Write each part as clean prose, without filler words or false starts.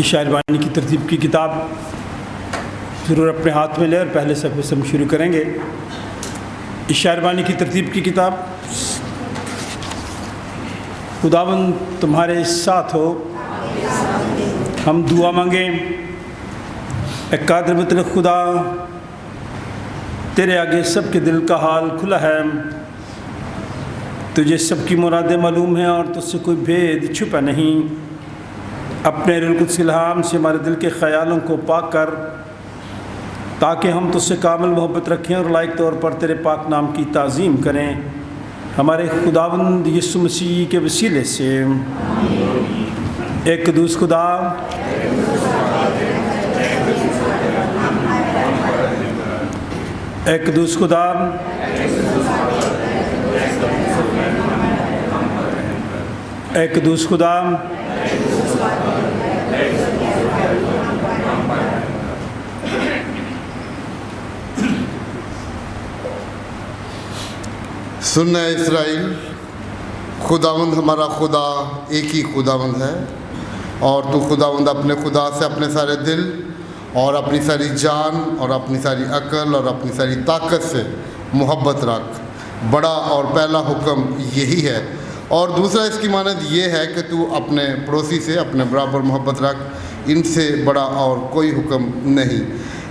شاعربانی کی ترتیب کی کتاب ضرور اپنے ہاتھ میں لے اور پہلے صفحے سے ہم شروع کریں گے۔ شاعربانی کی ترتیب کی کتاب۔ خداوند تمہارے ساتھ ہو، ہم دعا مانگیں۔ اے قادر مطلق خدا، تیرے آگے سب کے دل کا حال کھلا ہے، تجھے سب کی مرادیں معلوم ہیں اور تجھ سے کوئی بھید چھپا نہیں۔ اپنے روح القدس الہام سے ہمارے دل کے خیالوں کو پاک کر، تاکہ ہم تجھ سے کامل محبت رکھیں اور لائق طور پر تیرے پاک نام کی تعظیم کریں، ہمارے خداوند یسوع مسیح کے وسیلے سے۔ ایک قدوس خدا، ایک قدوس خدا، ایک قدوس خدا، سننا اسرائیل، خداوند ہمارا خدا ایک ہی خداوند ہے، اور تو خداوند اپنے خدا سے اپنے سارے دل اور اپنی ساری جان اور اپنی ساری عقل اور اپنی ساری طاقت سے محبت رکھ۔ بڑا اور پہلا حکم یہی ہے، اور دوسرا اس کی مانند یہ ہے کہ تو اپنے پڑوسی سے اپنے برابر محبت رکھ۔ ان سے بڑا اور کوئی حکم نہیں۔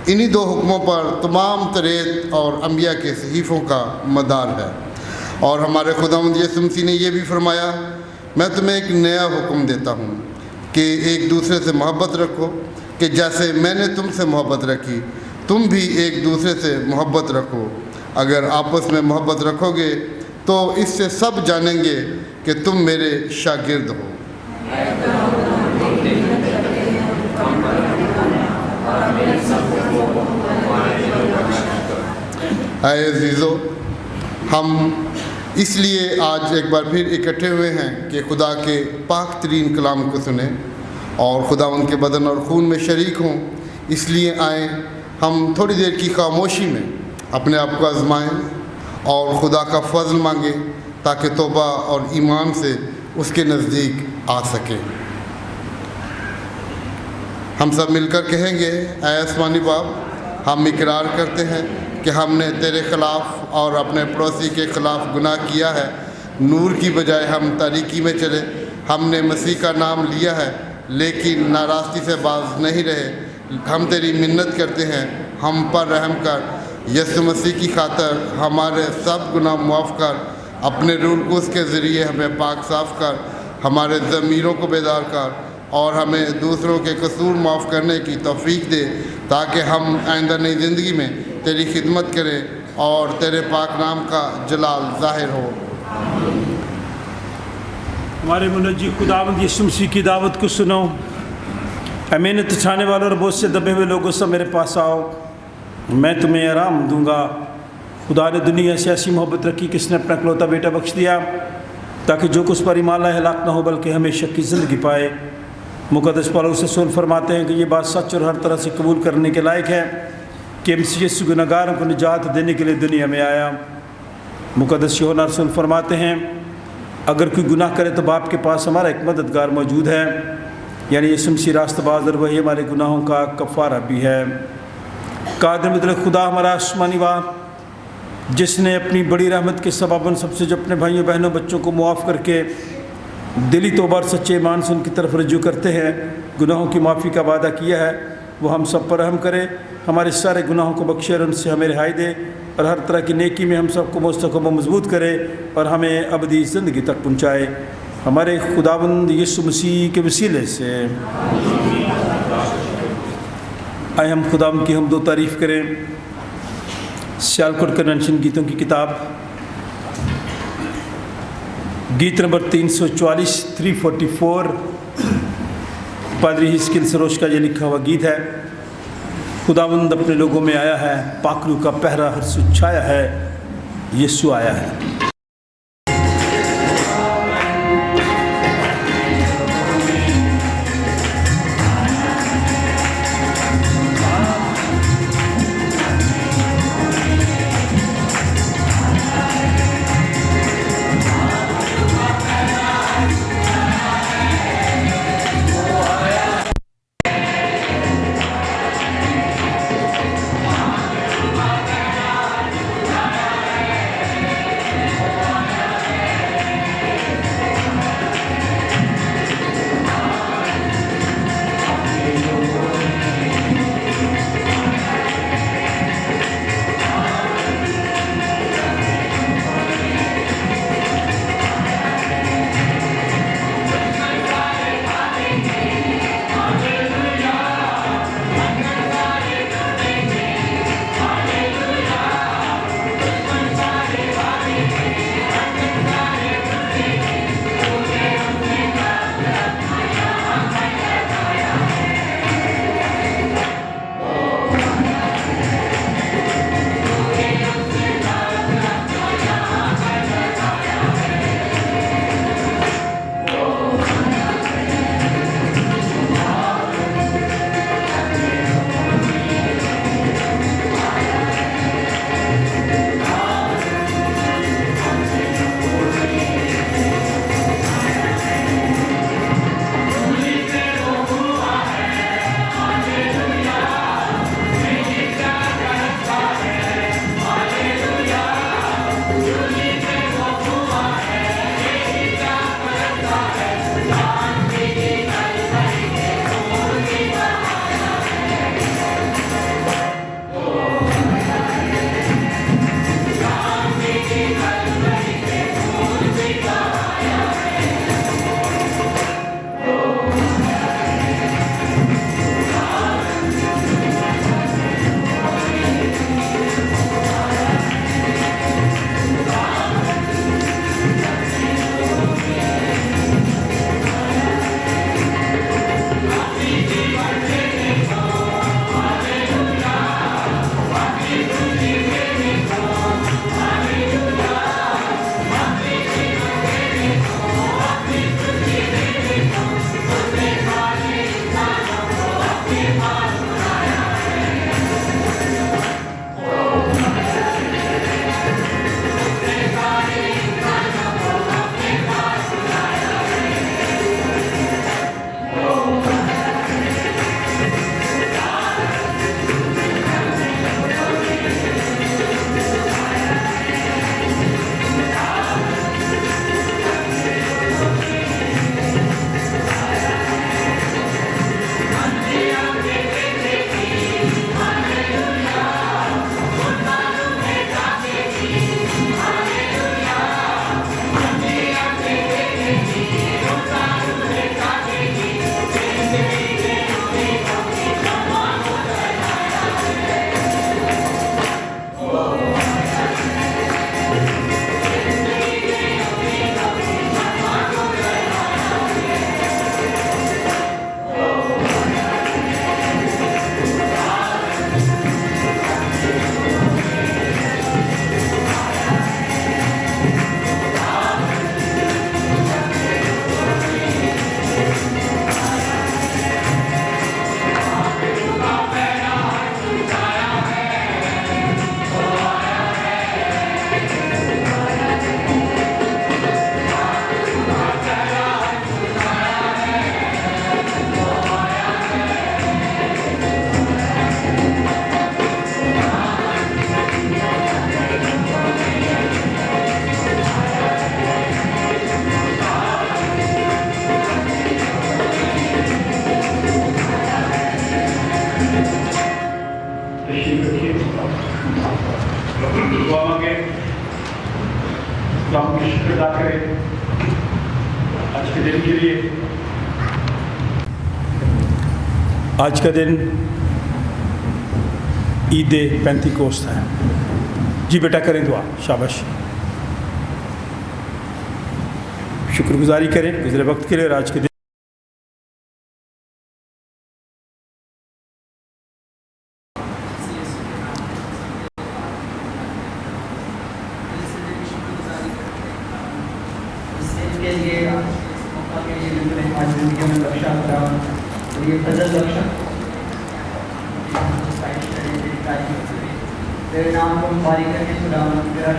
انہی دو حکموں پر تمام تریت اور انبیاء کے صحیفوں کا مدار ہے۔ اور ہمارے خداوند یسوع مسیح نے یہ بھی فرمایا، میں تمہیں ایک نیا حکم دیتا ہوں کہ ایک دوسرے سے محبت رکھو، کہ جیسے میں نے تم سے محبت رکھی تم بھی ایک دوسرے سے محبت رکھو۔ اگر آپس میں محبت رکھو گے تو اس سے سب جانیں گے کہ تم میرے شاگرد ہو۔ اے عزیزو، ہم اس لیے آج ایک بار پھر اکٹھے ہوئے ہیں کہ خدا کے پاک ترین کلام کو سنیں اور خداوند کے بدن اور خون میں شریک ہوں۔ اس لیے آئیں، ہم تھوڑی دیر کی خاموشی میں اپنے آپ کو آزمائیں اور خدا کا فضل مانگیں، تاکہ توبہ اور ایمان سے اس کے نزدیک آ سکیں۔ ہم سب مل کر کہیں گے، اے آسمانی باپ، ہم اقرار کرتے ہیں کہ ہم نے تیرے خلاف اور اپنے پڑوسی کے خلاف گناہ کیا ہے۔ نور کی بجائے ہم تاریکی میں چلے، ہم نے مسیح کا نام لیا ہے لیکن ناراستی سے باز نہیں رہے۔ ہم تیری منت کرتے ہیں، ہم پر رحم کر، یسوع مسیح کی خاطر ہمارے سب گناہ معاف کر، اپنے روح القدس کے ذریعے ہمیں پاک صاف کر، ہمارے ضمیروں کو بیدار کر اور ہمیں دوسروں کے قصور معاف کرنے کی توفیق دے، تاکہ ہم آئندہ نئی زندگی میں تیری خدمت کریں اور تیرے پاک نام کا جلال ظاہر ہو۔ ہمارے منجی خداوند یسوع مسیح کی دعوت کو سنو۔ اے محنت اٹھانے والوں اور بوجھ سے دبے ہوئے لوگوں سب میرے پاس آؤ، میں تمہیں آرام دوں گا۔ خدا نے دنیا سے ایسی محبت رکھی کہ اس نے اپنا اکلوتا بیٹا بخش دیا، تاکہ جو کچھ پر ایمان لائے ہلاک نہ ہو بلکہ ہمیشہ کی زندگی پائے۔ مقدس پولس رسول فرماتے ہیں کہ یہ بات سچ اور ہر طرح سے قبول کرنے کے لائق ہے کہ مسیح یسوع گناہ گاروں کو نجات دینے کے لیے دنیا میں آیا۔ مقدس یوحنا رسول فرماتے ہیں، اگر کوئی گناہ کرے تو باپ کے پاس ہمارا ایک مددگار موجود ہے، یعنی یسوع مسیح راست باز، اور وہی ہمارے گناہوں کا کفارہ بھی ہے۔ قادر مطلق خدا ہمارا آسمانی باپ، جس نے اپنی بڑی رحمت کے سبب ان سب سے جو اپنے بھائیوں بہنوں بچوں کو معاف کر کے دلی توبہ اور سچے ایمان سے ان کی طرف رجوع کرتے ہیں گناہوں کی معافی کا وعدہ کیا ہے، وہ ہم سب پر رحم کرے، ہمارے سارے گناہوں کو بخشے اور ان سے ہمیں رہائی دے، اور ہر طرح کی نیکی میں ہم سب کو مستحکم و مضبوط کرے اور ہمیں ابدی زندگی تک پہنچائے، ہمارے خداوند یسوع مسیح کے وسیلے سے۔ آئے ہم خداوند کی حمد و تعریف کریں۔ سیالکوٹ کنونشن گیتوں کی کتاب، گیت نمبر 344 344، پادری ہسکیل سروش کا یہ لکھا ہوا گیت ہے۔ خداوند اپنے لوگوں میں آیا ہے، پاکلو کا پہرا ہر سو چھایا ہے، یسوع آیا ہے۔ شکر ادا کریں آج کے دن کے لیے. آج کا دن عید پینتیکوست ہے. جی بیٹا کریں دعا. شاباش. شکر گزاری کریں گزرے وقت کے لیے اور آج کے دن تیرے نام کو مبارک کریں خدا تیرا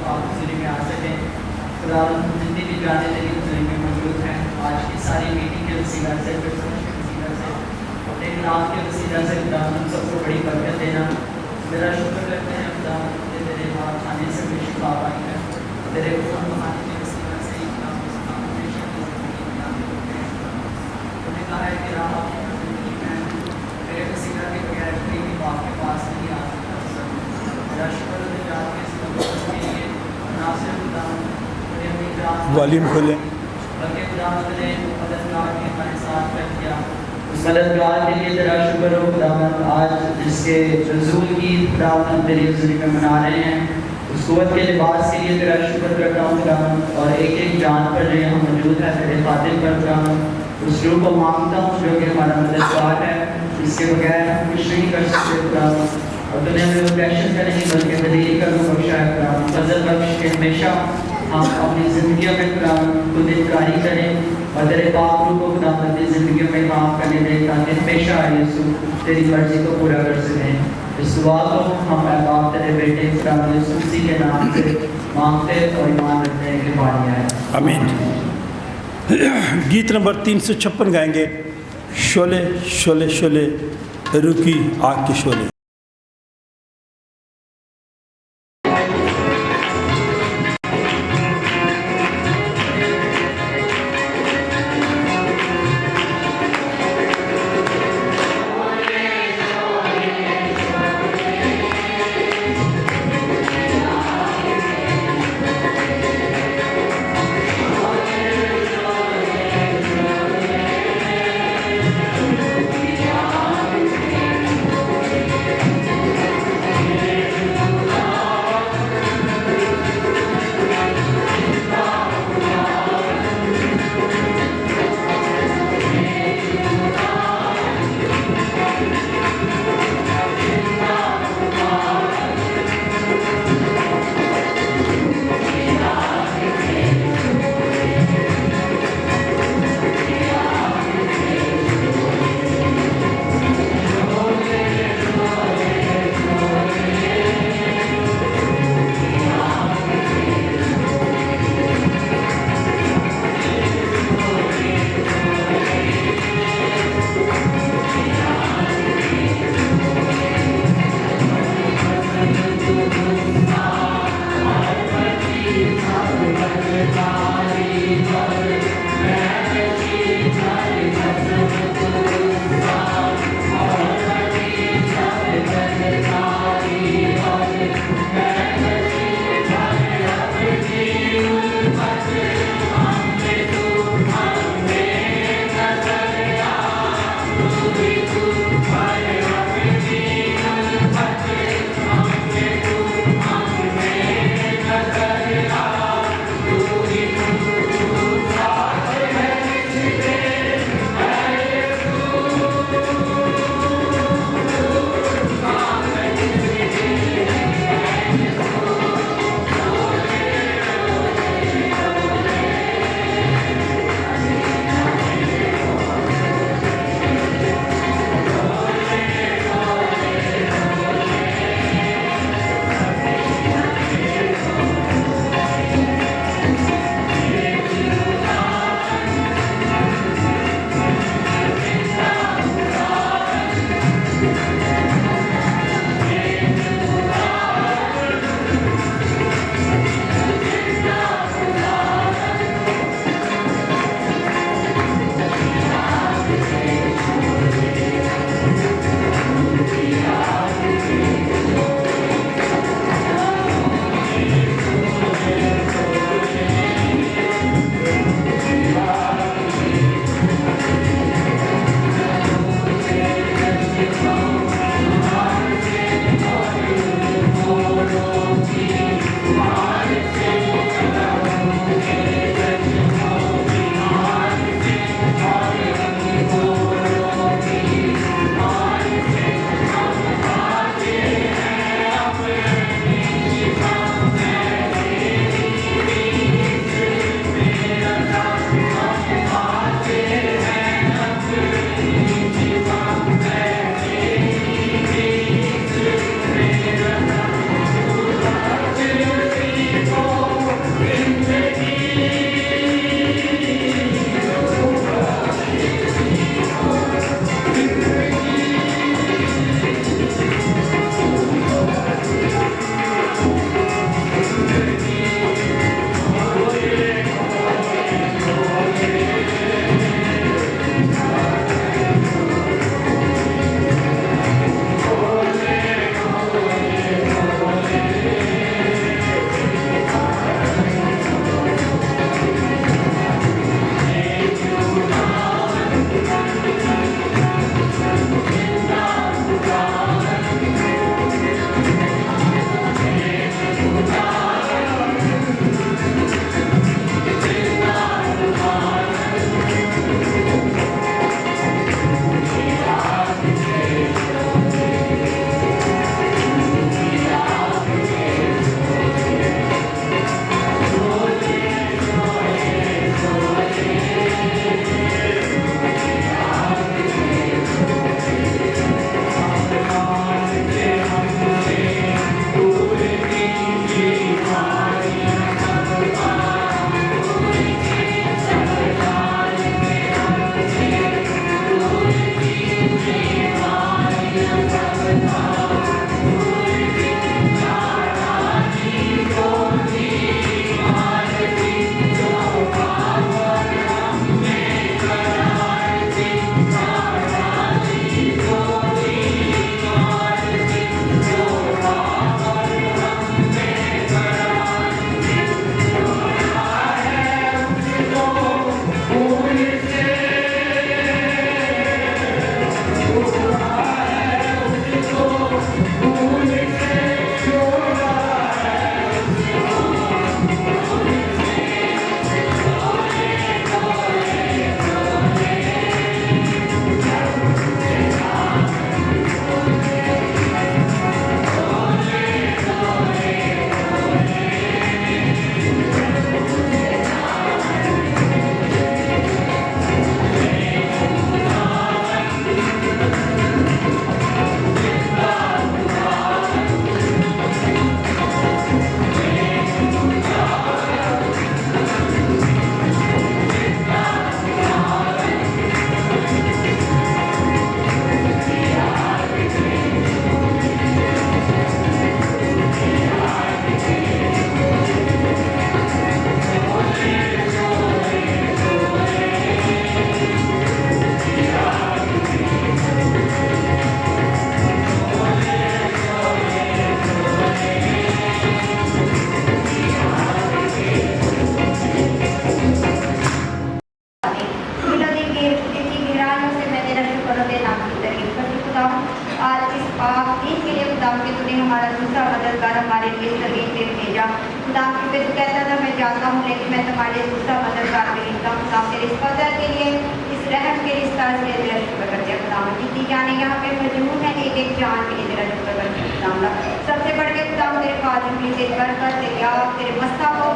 حضوری میں آ سکیں. خدا جتنی بھی جانے تیری حضوری میں موجود ہیں آج کی ساری میٹنگ کے وسیلہ سے کے وسیلہ سے اپنے کلام کے وسیلہ سے خدا ہم سب کو بڑی برکت دینا. میرا شکر کرتے ہیں خدا کہ تیرے ہاتھ کھانے سے بھی شفا پائی ہے. تیرے خون بہانے کے وسیلہ سے ہی خدا ہمیشہ کی زندگی میں آنے ہوتے ہیں. انہوں نے کہا ہے کہ راہ آپ کی زندگی میں میرے وسیلہ کے بغیر کوئی بھی باپ کے پاس نہیں آ سکتا. میرا شکر ہے جا کے اس کے لیے مناسب خدا میرے اپنی جان والیوم کھولیں. بلکہ خدا نے مددگار کے ہمارے ساتھ کر دیا. اس مددگار کے لیے تیرا شکر ہو خدا. آج جس کے نزول کی خدا تیری حضوری میں منا رہے ہیں اس قوت کے لباس کے لیے تیرا شکر کرتا ہوں خدا. اور ایک ایک جان پر جو یہاں موجود ہے تیرے خاطر پر خدا اس روح کو مانگتا ہوں جو کہ ہمارا مددگار ہے جس کے بغیر ہم کچھ نہیں کر سکتے خدا. اور تو نے ہمیں اوپریشن کا نہیں بلکہ دلیل کا روح بخشا ہے خدا. فضل بخش کے ہمیشہ ہم اپنی زندگیوں میں خدا خود انکاری کریں اور تیرے پاک روح کو خدا اپنی زندگیوں میں کام کرنے دیں تاکہ ہمیشہ یسوع تیری مرضی کو پورا کر سکیں. اس دعا کو ہم اے باپ تیرے بیٹے خدا یسوع مسیح کے نام سے مانگتے اور ایمان رکھتے ہیں کہ پانی آئے. آمین. گیت نمبر 356 گائیں گے. شعلے شعلے شعلے رکی آگ کے شعلے. क्योंकि तू कहता था मैं जाता हूँ लेकिन मैं तुम्हारे लिए दूसरा मददगार भेजता हूँ। खुदा तेरे इस कदर के लिए, इस रहम के लिए, इस तरह से तेरा शुक्र करते हैं खुदा। जितनी जाने यहाँ पे मौजूद है एक एक जान के लिए तेरा शुक्र करते हैं खुदा। सबसे बढ़ के खुदा तेरे फाजिल के लिए तेरी बरकत, तेरी याद, तेरे मस्ता को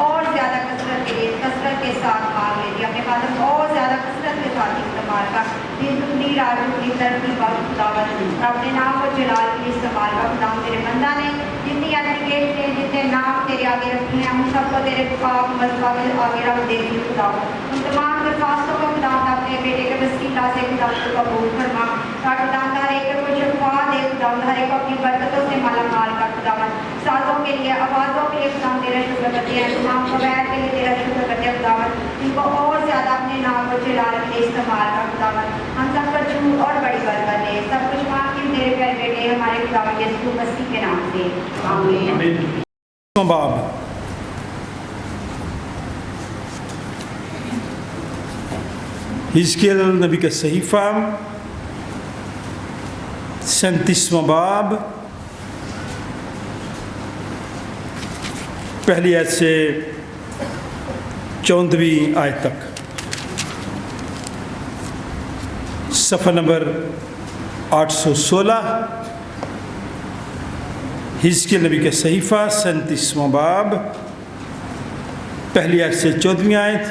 और ज़्यादा कसरत के लिए, कसरत के साथ मांग लेती अपने फादर को और ज़्यादा कसरत के साथ इस्तेमाल का, दिन दुगनी रात दुगनी तरक्की का खुदावत, अपने नाम को जलाल के लिए इस्तेमाल का खुदा। तेरे बंदा ने जितनी एप्लीकेशन है, जितने नाम तेरे आगे रखे हैं, उन सबको तेरे पाक मजबा के आगे रख देती हूँ खुदा। उन तमाम दरख्वास्तों को खुदा अपने बेटे के वसीला से खुदा को कबूल फरमा, ताकि खुदा हर एक को शफा दे खुदा, हर एक को अपनी बरकतों से मालामाल कर खुदा। साजों के लिए, आवाज़ों के लिए खुदा तेरा शुक्र करते हैं, तमाम कवैत के लिए तेरा शुक्र करते हैं खुदा। इनको और ज़्यादा अपने नाम को जलाल के लिए इस्तेमाल कर खुदा। हम सब पर छूट और बड़ी बरकत दे, सब कुछ मांग के तेरे प्यारे बेटे हमारे खुदा यीशु मसीह के नाम से आमीन। बाब हिजकिय्याह नबी का सहीफ़ा 37वां बाब पहली आयत से 14वीं आयत तक, सफ़ा नंबर 816। हिजकिय्याह नबी का सहीफ़ा 37वां बाब पहली आयत से 14वीं आयत।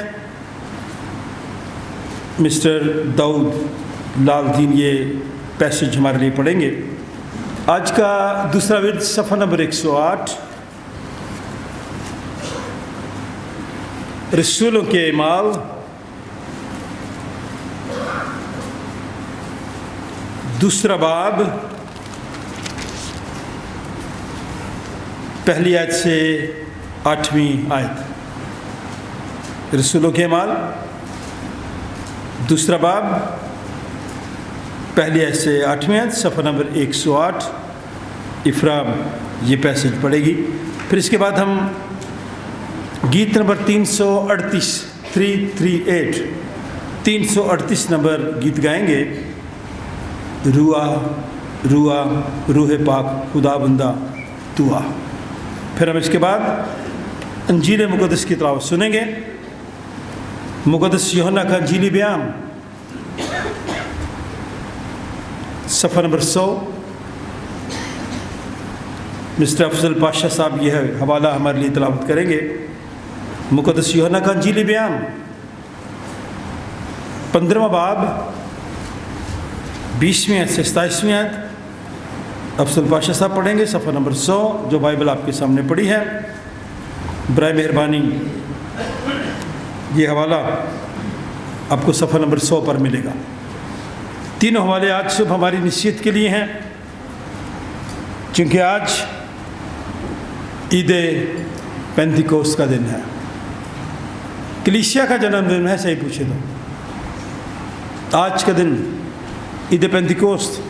मिस्टर दाऊद लालदीन ये पैसेज हमारे लिए पढ़ेंगे। आज का दूसरा विर्द सफ़ा नंबर 108, रसूलों के अमाल दूसरा बाब पहली आयत से 8वीं आयत। रसूलों के अमाल दूसरा बाब पहली आयत से 8वीं आयत, सफ़ा नंबर 108। इफ़राम ये पैसेज पढ़ेगी। फिर इसके बाद हम गीत नंबर 338 नंबर गीत गाएंगे। रुआ रुआ रूह पाक खुदा बंदा दुआ। फिर हम इसके बाद अंजील मुक़द्दस की तिलावत सुनेंगे। मुक़द्दस यूहन्ना का अंजीली बयान सफ़ा नंबर 100। मिस्टर अफजल पाशा साहब यह हवाला हमारे लिए तिलावत करेंगे। मुक़द्दस यूहन्ना का अंजीली बयान 15वां बाब 20वीं आयत से 27वीं आयत अफजल पाशा साहब पढ़ेंगे। सफ़ा नंबर 100 जो बाइबल आपके सामने पड़ी है। बराए मेहरबानी ये हवाला आपको सफ़ा नंबर 100 पर मिलेगा। तीनों हवाले आज सुबह हमारी नसीहत के लिए हैं, क्योंकि आज ईद पेंतिकोस्त का दिन है, कलीसिया का जन्मदिन है। सही पूछे तो आज का दिन ईद पेंतिकोस्त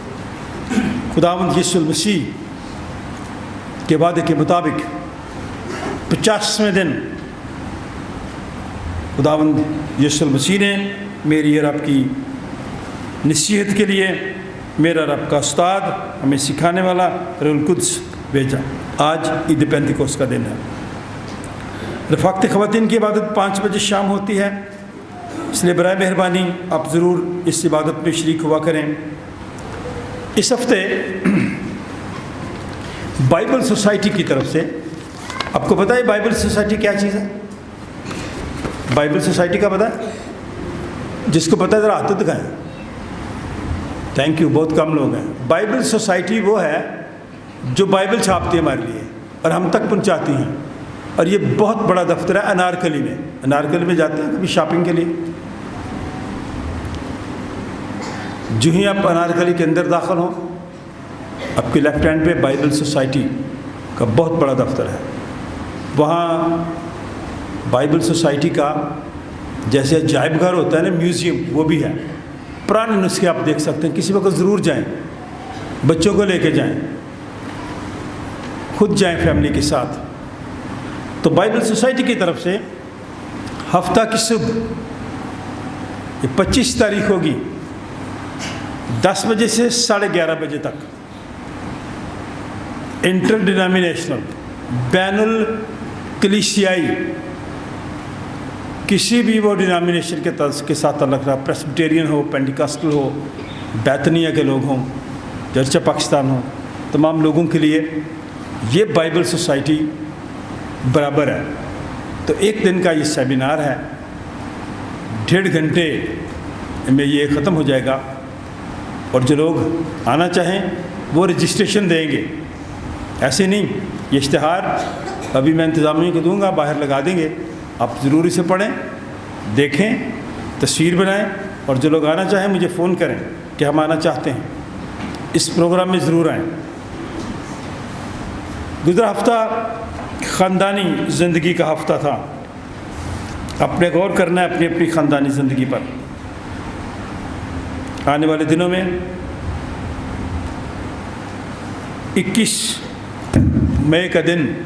खुदावंद यीशु मसीह के वादे के मुताबिक 50वें दिन खुदावंद यीशु मसीह ने मेरी और आपकी नसीहत के लिए मेरा रब का उस्ताद हमें सिखाने वाला रूहुल कुद्स भेजा। आज ईद पेंतिकोस्त का दिन है। रफ़ाक़त ख़वातीन की इबादत 5 बजे शाम होती है, इसलिए बराए मेहरबानी आप ज़रूर इस इबादत में शरीक हुआ करें। इस हफ्ते बाइबल सोसाइटी की तरफ से, आपको पता है बाइबल सोसाइटी क्या चीज़ है? बाइबल सोसाइटी का पता है? जिसको पता है ज़रा हाथ तो दिखाएं। थैंक यू, बहुत कम लोग हैं। बाइबल सोसाइटी वो है जो बाइबल छापती है हमारे लिए और हम तक पहुंचाती हैं, और ये बहुत बड़ा दफ्तर है अनारकली में। अनारकली में जाते हैं कभी शॉपिंग के लिए? जो ही आप अनारकली के अंदर दाखिल हों, आपके लेफ्ट हैंड पे बाइबल सोसाइटी का बहुत बड़ा दफ्तर है। वहाँ बाइबल सोसाइटी का जैसे अजायब घर होता है ना, म्यूज़ियम, वो भी है। पुराने नुस्खे आप देख सकते हैं। किसी वक्त ज़रूर जाएं, बच्चों को लेके जाएं, खुद जाएं फैमिली के साथ। तो बाइबल सोसाइटी की तरफ से हफ्ता की सुबह ये 25 तारीख होगी 10 बजे से 11:30 बजे तक इंटर डिनोमिनेशनल बैनुल कलीसियाई किसी भी वो डिनोमिनेशन के साथ तल्लक रहा, प्रेस्बिटेरियन हो, पेंटिकॉस्टल हो, बैतनिया के लोग हों, चर्च ऑफ पाकिस्तान हो, तमाम लोगों के लिए ये बाइबल सोसाइटी बराबर है। तो एक दिन का ये सेमिनार है, 1.5 घंटे में ये ख़त्म हो जाएगा और जो लोग आना चाहें वो रजिस्ट्रेशन देंगे। ऐसे नहीं, ये इश्तिहार अभी मैं इंतज़ामिया को दूंगा, बाहर लगा देंगे, आप ज़रूर इसे पढ़ें, देखें, तस्वीर बनाएं और जो लोग आना चाहें मुझे फ़ोन करें कि हम आना चाहते हैं, इस प्रोग्राम में ज़रूर आएँ। गुज़रा हफ़्ता ख़ानदानी ज़िंदगी का हफ़्ता था। अपने गौर करना है अपनी अपनी ख़ानदानी ज़िंदगी पर। आने वाले दिनों में 21 मई का दिन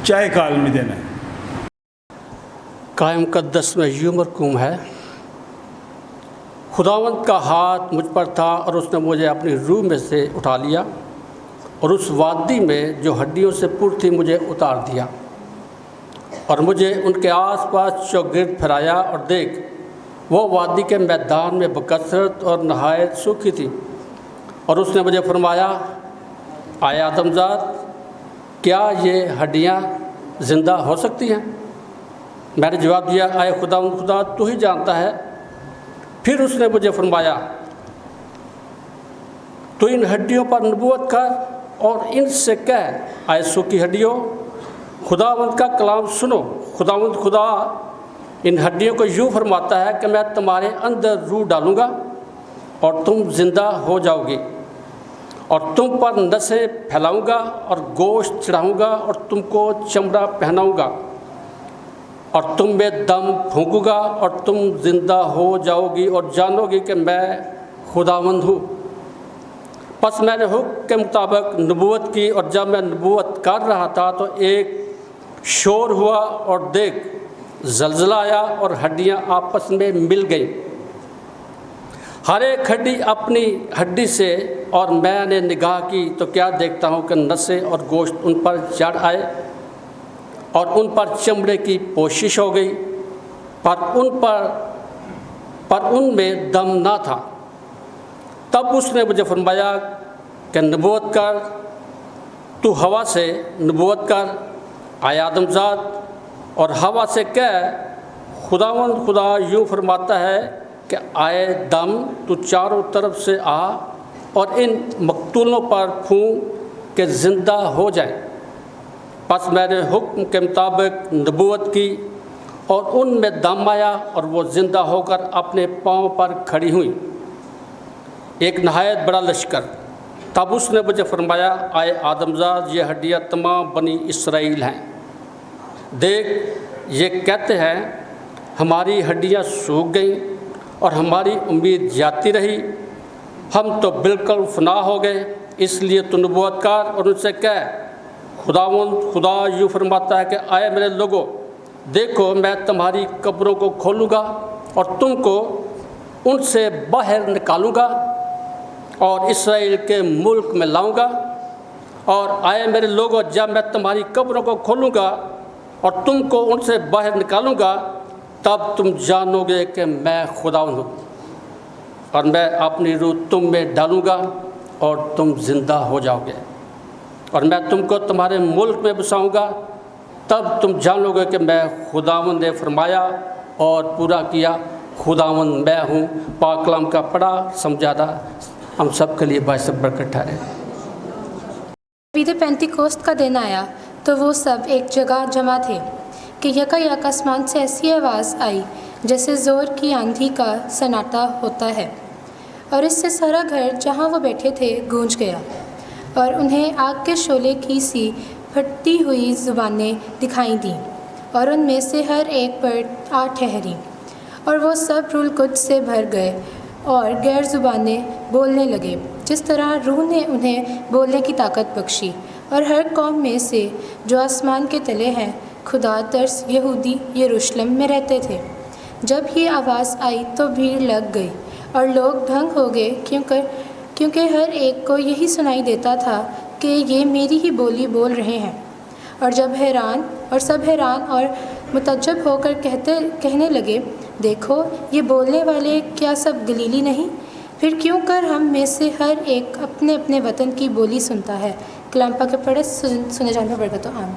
चाय का आलमी दिन है। कायम मुक़द्दस में यूं मरकूम है, खुदावंद का हाथ मुझ पर था और उसने मुझे अपनी रूह में से उठा लिया और उस वादी में जो हड्डियों से पुर थी मुझे उतार दिया और मुझे उनके आसपास चौगिर्द फिराया और देख, वो वादी के मैदान में बकसरत और नहायत सूखी थी। और उसने मुझे फरमाया, आए आदमजाद, क्या ये हड्डियाँ ज़िंदा हो सकती हैं? मैंने जवाब दिया, आए खुदा तू ही जानता है। फिर उसने मुझे फरमाया, तो इन हड्डियों पर नबूवत कर और इनसे कह, आए सूखी हड्डियों, खुदावंद का कलाम सुनो। खुदावंद खुदा इन हड्डियों को यूँ फरमाता है कि मैं तुम्हारे अंदर रूह डालूँगा और तुम ज़िंदा हो जाओगे और तुम पर नसें फैलाऊँगा और गोश्त चढ़ाऊँगा और तुमको चमड़ा पहनाऊँगा और तुम में दम फूंकूँगा और तुम ज़िंदा हो जाओगी और जानोगी कि मैं खुदावंद हूँ। बस मैंने हुक्म के मुताबिक नबूवत की और जब मैं नबूवत कर रहा था तो एक शोर हुआ और देख, ज़लज़ला आया और हड्डियाँ आपस में मिल गईं, हर एक हड्डी अपनी हड्डी से। और मैंने निगाह की तो क्या देखता हूँ कि नसें और गोश्त उन पर चढ़ आए और उन पर चमड़े की पोशिश हो गई, पर उनमें दम ना था। तब उसने मुझे फरमाया कि नबूवत कर, तू हवा से नबूवत कर, आए आदमजाद, और हवा से कह, खुदावंद खुदा यूँ फरमाता है कि आए दम, तू चारों तरफ से आ और इन मकतूलों पर फूंक के ज़िंदा हो जाए। बस मैंने हुक्म के मुताबिक नबूवत की और उनमें दम आया और वो ज़िंदा होकर अपने पाँव पर खड़ी हुई, एक नहायत बड़ा लश्कर। तब उसने मुझे फरमाया, आए आदमजाद, ये हड्डियाँ तमाम बनी इसराइल हैं। देख, ये कहते हैं हमारी हड्डियाँ सूख गईं और हमारी उम्मीद जाती रही, हम तो बिल्कुल फना हो गए। इसलिए तू नबूवत कर और उनसे कह, खुदावंद खुदा यूँ फरमाता है कि आए मेरे लोगों, देखो मैं तुम्हारी कब्रों को खोलूँगा और तुमको उनसे बाहर निकालूँगा और इसराइल के मुल्क में लाऊँगा। और आए मेरे लोगों, जब मैं तुम्हारी कब्रों को खोलूँगा और तुमको उनसे बाहर निकालूँगा, तब तुम जानोगे कि मैं खुदावंद हूँ और मैं अपनी रूह तुम में डालूँगा और तुम ज़िंदा हो जाओगे और मैं तुमको तुम्हारे मुल्क में बसाऊँगा। तब तुम जानोगे कि मैं खुदावंद ने फरमाया और पूरा किया। खुदावंद मैं हूँ। पाक कलाम का पढ़ा समझादा हम सब के लिए बायस बरकत ठहरे। ईद पेंतिकोस्त का दिन आया तो वो सब एक जगह जमा थे कि यकायक आसमान से ऐसी आवाज़ आई जैसे ज़ोर की आंधी का सन्नाटा होता है, और इससे सारा घर जहाँ वो बैठे थे गूंज गया, और उन्हें आग के शोले की सी फटती हुई ज़ुबानें दिखाई दीं, और उनमें से हर एक पर आ ठहरी, और वो सब रूह कुद्स से भर गए और गैर ज़ुबानें बोलने लगे, जिस तरह रूह ने उन्हें बोलने की ताकत बख्शी। और हर कौम में से जो आसमान के तले हैं खुदा तरस यहूदी यरूशलेम में रहते थे। जब ये आवाज़ आई तो भीड़ लग गई और लोग दंग हो गए, क्योंकि हर एक को यही सुनाई देता था कि ये मेरी ही बोली बोल रहे हैं। और जब हैरान اور سب حیران اور متعجب ہو کر کہنے لگے، دیکھو یہ بولنے والے کیا سب گلیلی نہیں؟ پھر کیوں کر ہم میں سے ہر ایک اپنے اپنے وطن کی بولی سنتا ہے۔ کلام پاک کے پڑھے سنے جان پر برکت ہو، آمین۔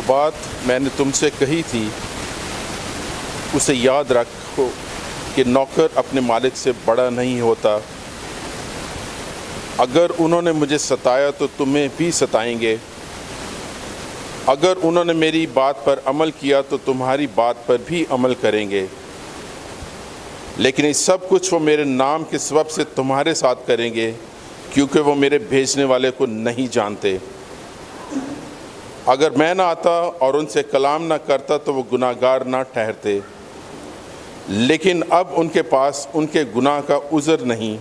बात मैंने तुमसे कही थी उसे याद रखो कि नौकर अपने मालिक से बड़ा नहीं होता। अगर उन्होंने मुझे सताया तो तुम्हें भी सताएंगे। अगर उन्होंने मेरी बात पर अमल किया तो तुम्हारी बात पर भी अमल करेंगे। लेकिन ये सब कुछ वो मेरे नाम के सबब से तुम्हारे साथ करेंगे, क्योंकि वो मेरे भेजने वाले को नहीं जानते। अगर मैं ना आता और उनसे कलाम ना करता तो वो गुनाहगार ना ठहरते, लेकिन अब उनके पास उनके गुनाह का उज़र नहीं।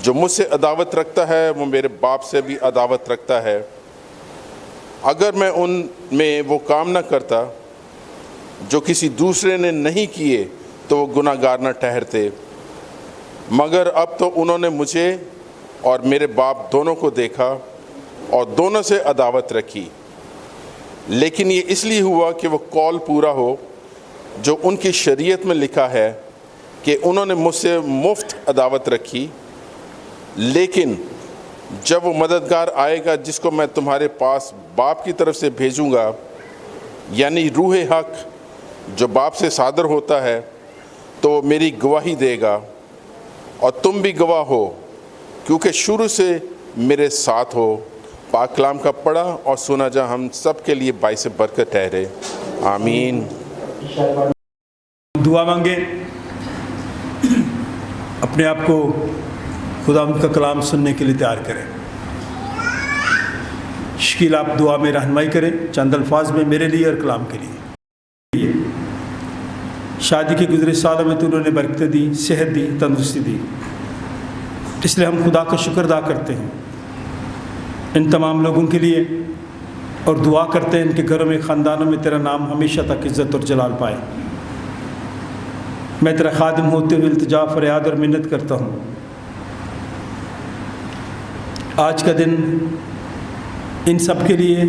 जो मुझसे अदावत रखता है वो मेरे बाप से भी अदावत रखता है। अगर मैं उनमें वो काम ना करता जो किसी दूसरे ने नहीं किए तो वो गुनाहगार ना ठहरते। मगर अब तो उन्होंने मुझे और मेरे बाप दोनों को देखा और दोनों से अदावत रखी। लेकिन ये इसलिए हुआ कि वो कौल पूरा हो जो उनकी शरीयत में लिखा है कि उन्होंने मुझसे मुफ्त अदावत रखी। लेकिन जब वो मददगार आएगा जिसको मैं तुम्हारे पास बाप की तरफ से भेजूँगा, यानी रूह हक जो बाप से सादर होता है, तो वो मेरी गवाही देगा और तुम भी गवाह हो, क्योंकि शुरू से मेरे साथ हो। पाक कलाम का पढ़ा और सुना जा हम सब के लिए बाइस बरकत ठहरे। आमीन। दुआ मांगे, अपने आप को खुदा का कलाम सुनने के लिए तैयार करें। शकील आप दुआ में रहनुमाई करें चंद अल्फाज में मेरे लिए और कलाम के लिए। शादी के गुज़रे सालों में तो उन्होंने बरकतें दी, सेहत दी, तंदुरुस्ती दी, इसलिए हम खुदा का शुक्र अदा करते हैं इन तमाम लोगों के लिए और दुआ करते हैं इनके घरों में, ख़ानदानों में तेरा नाम हमेशा तक इज़्ज़त और जलाल पाए। मैं तेरा खादिम होते हुए इल्तिजा, फरियाद और मिन्नत करता हूँ, आज का दिन इन सब के लिए,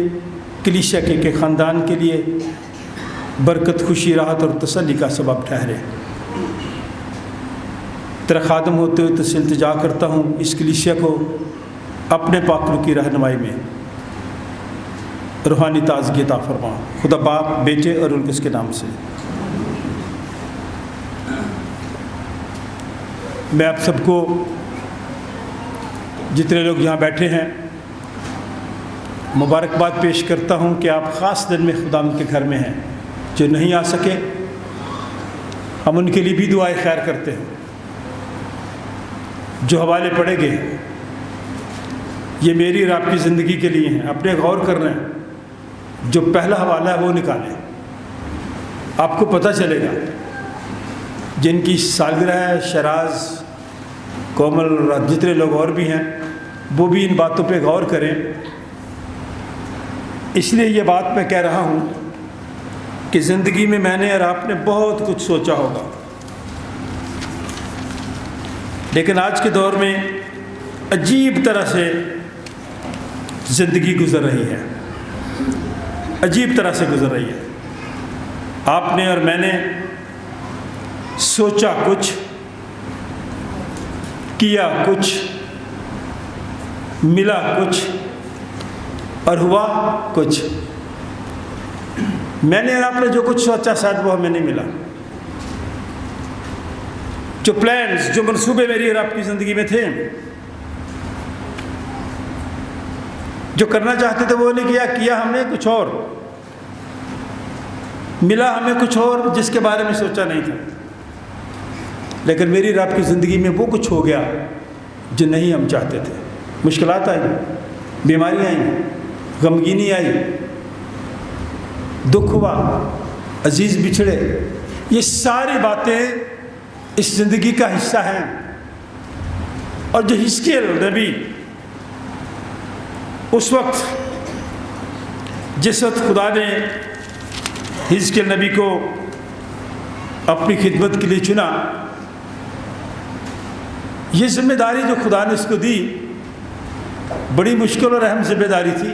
कलीसिया के ख़ानदान के लिए बरकत, खुशी, राहत और तसल्ली का सबब ठहरे। तेरा खादिम होते हुए तुझसे इल्तिजा करता हूँ, इस कलीसिया को अपने पाकरू की रहनुमाई में रूहानी ताज़गी अता फरमा। खुदा बाप, बेटे और उसके नाम से मैं आप सबको, जितने लोग यहाँ बैठे हैं, मुबारकबाद पेश करता हूँ कि आप ख़ास दिन में खुदा के घर में हैं। जो नहीं आ सके हम उनके लिए भी दुआएं खैर करते हैं। जो हवाले पढ़े गए ये मेरी और आपकी ज़िंदगी के लिए हैं, अपने गौर कर रहे हैं। जो पहला हवाला है वो निकालें, आपको पता चलेगा। जिनकी सालगिरह है, शराज, कोमल, जितने लोग और भी हैं, वो भी इन बातों पे गौर करें। इसलिए ये बात मैं कह रहा हूँ कि ज़िंदगी में मैंने और आपने बहुत कुछ सोचा होगा, लेकिन आज के दौर में अजीब तरह से ज़िंदगी गुज़र रही है, अजीब तरह से गुज़र रही है। आपने और मैंने सोचा कुछ, किया कुछ, मिला कुछ और हुआ कुछ। मैंने और आपने जो कुछ सोचा शायद वो हमें नहीं मिला। जो प्लान्स, जो मंसूबे मेरी और आपकी ज़िंदगी में थे, जो करना चाहते थे वो नहीं किया, किया हमने कुछ और, मिला हमें कुछ और जिसके बारे में सोचा नहीं था। लेकिन मेरी और आपकी ज़िंदगी में वो कुछ हो गया जो नहीं हम चाहते थे। मुश्किलात आई, बीमारियाँ आई, गमगीनी आई, दुख हुआ, अजीज़ बिछड़े। ये सारी बातें इस ज़िंदगी का हिस्सा हैं। और जो हिस्केल नबी उस वक्त, जिस वक्त खुदा ने हिजकियेल नबी को अपनी खिदमत के लिए चुना, ये जिम्मेदारी जो खुदा ने इसको दी बड़ी मुश्किल और अहम जिम्मेदारी थी।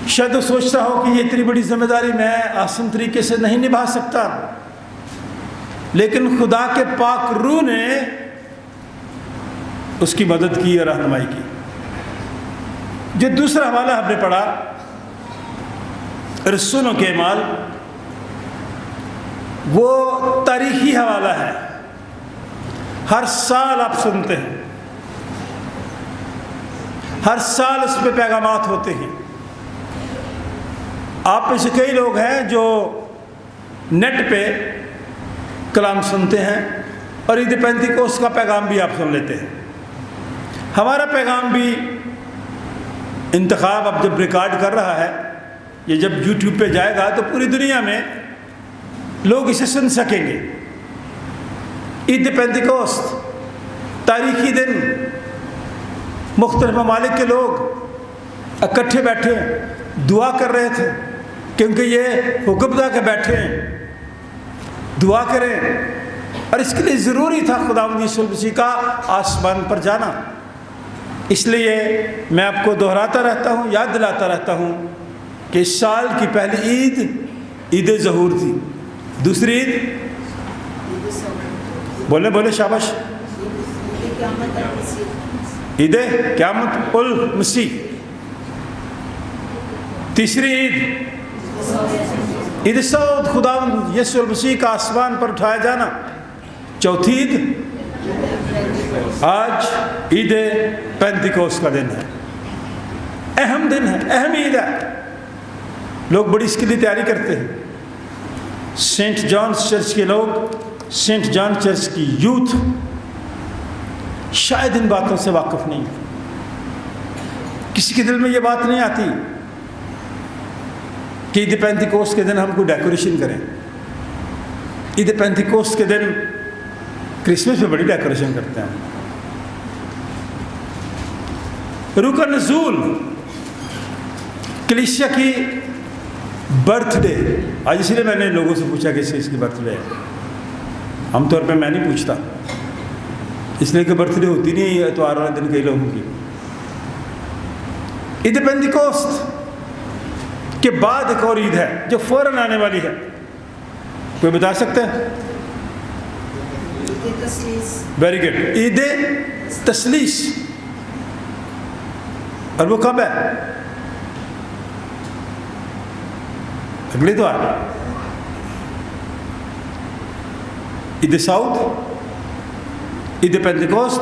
शायद वो सोचता हो कि ये इतनी बड़ी जिम्मेदारी मैं आसान तरीके से नहीं निभा सकता, लेकिन खुदा के पाक रूह ने उसकी मदद की और रहनुमाई की। جو دوسرا حوالہ ہم نے پڑھا رسولوں کے اعمال، وہ تاریخی حوالہ ہے، ہر سال آپ سنتے ہیں، ہر سال اس پہ پیغامات ہوتے ہیں۔ آپ میں سے کئی لوگ ہیں جو نیٹ پہ کلام سنتے ہیں اور عید پینتیکوست کا پیغام بھی آپ سن لیتے ہیں۔ ہمارا پیغام بھی انتخاب اب جب ریکارڈ کر رہا ہے، یہ جب یوٹیوب پہ جائے گا تو پوری دنیا میں لوگ اسے سن سکیں گے۔ عید پینتیکوست تاریخی دن، مختلف ممالک کے لوگ اکٹھے بیٹھے دعا کر رہے تھے، کیونکہ یہ حکم تھا کہ بیٹھے دعا کریں، اور اس کے لیے ضروری تھا خداوند یسوع مسیح کا آسمان پر جانا۔ اس لیے میں آپ کو دہراتا رہتا ہوں، یاد دلاتا رہتا ہوں کہ اس سال کی پہلی عید عید ظہور تھی، دوسری عید بولے شاباش، عید قیامت المسیح، تیسری عید عید صعود، خداوند یسوع المسیح کا آسمان پر اٹھایا جانا، چوتھی عید آج عید پینتیکوست کا دن ہے، اہم دن ہے، اہم عید ہے، لوگ بڑی اس کے لیے تیاری کرتے ہیں۔ سینٹ جانس چرچ کے لوگ، سینٹ جان چرچ کی یوتھ شاید ان باتوں سے واقف نہیں، کسی کے دل میں یہ بات نہیں آتی کہ عید پینتیکوست کے دن ہم کو ڈیکوریشن کریں۔ عید پینتیکوست کے دن کرسمس پہ بڑی ڈیکوریشن کرتے ہیں۔ روح کا نزول، کلیسیا کی برتھ ڈے، آج اس لیے میں نے لوگوں سے پوچھا کہ اس کی برتھ ڈے ہے، عام طور پہ میں نہیں پوچھتا، اس لیے کہ برتھ ڈے ہوتی نہیں اتوار والے دن کئی لوگوں کی۔ عید پینتیکوست کے بعد ایک اور عید ہے جو فوراً آنے والی ہے، کوئی بتا سکتے ہیں؟ ویری گڈ، عید تثلیث، اور وہ کب ہے؟ اگلی تو عید سعود، عید پینتیکوست،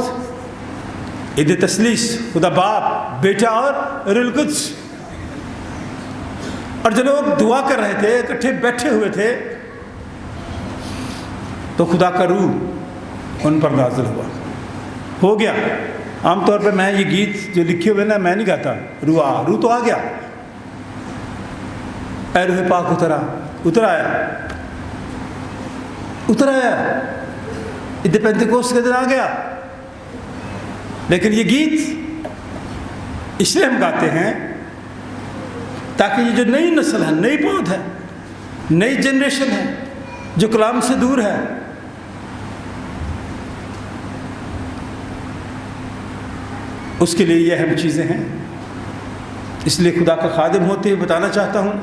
عید تثلیث، خدا باپ، بیٹا اور روح القدس۔ اور جو لوگ دعا کر رہے تھے، اکٹھے بیٹھے ہوئے تھے، تو خدا کا روح ان پر نازل ہو گیا۔ عام طور پہ میں یہ گیت جو لکھے ہوئے نا میں نہیں گاتا، روح تو آ گیا، اے روح پاک اتر آیا، عید پینتیکوست کے دن آ گیا۔ لیکن یہ گیت اس لیے ہم گاتے ہیں تاکہ یہ جو نئی نسل ہے، نئی پود ہے، نئی جنریشن ہے جو کلام سے دور ہے، اس کے لیے یہ اہم چیزیں ہیں۔ اس لیے خدا کا خادم ہوتے ہوئے بتانا چاہتا ہوں،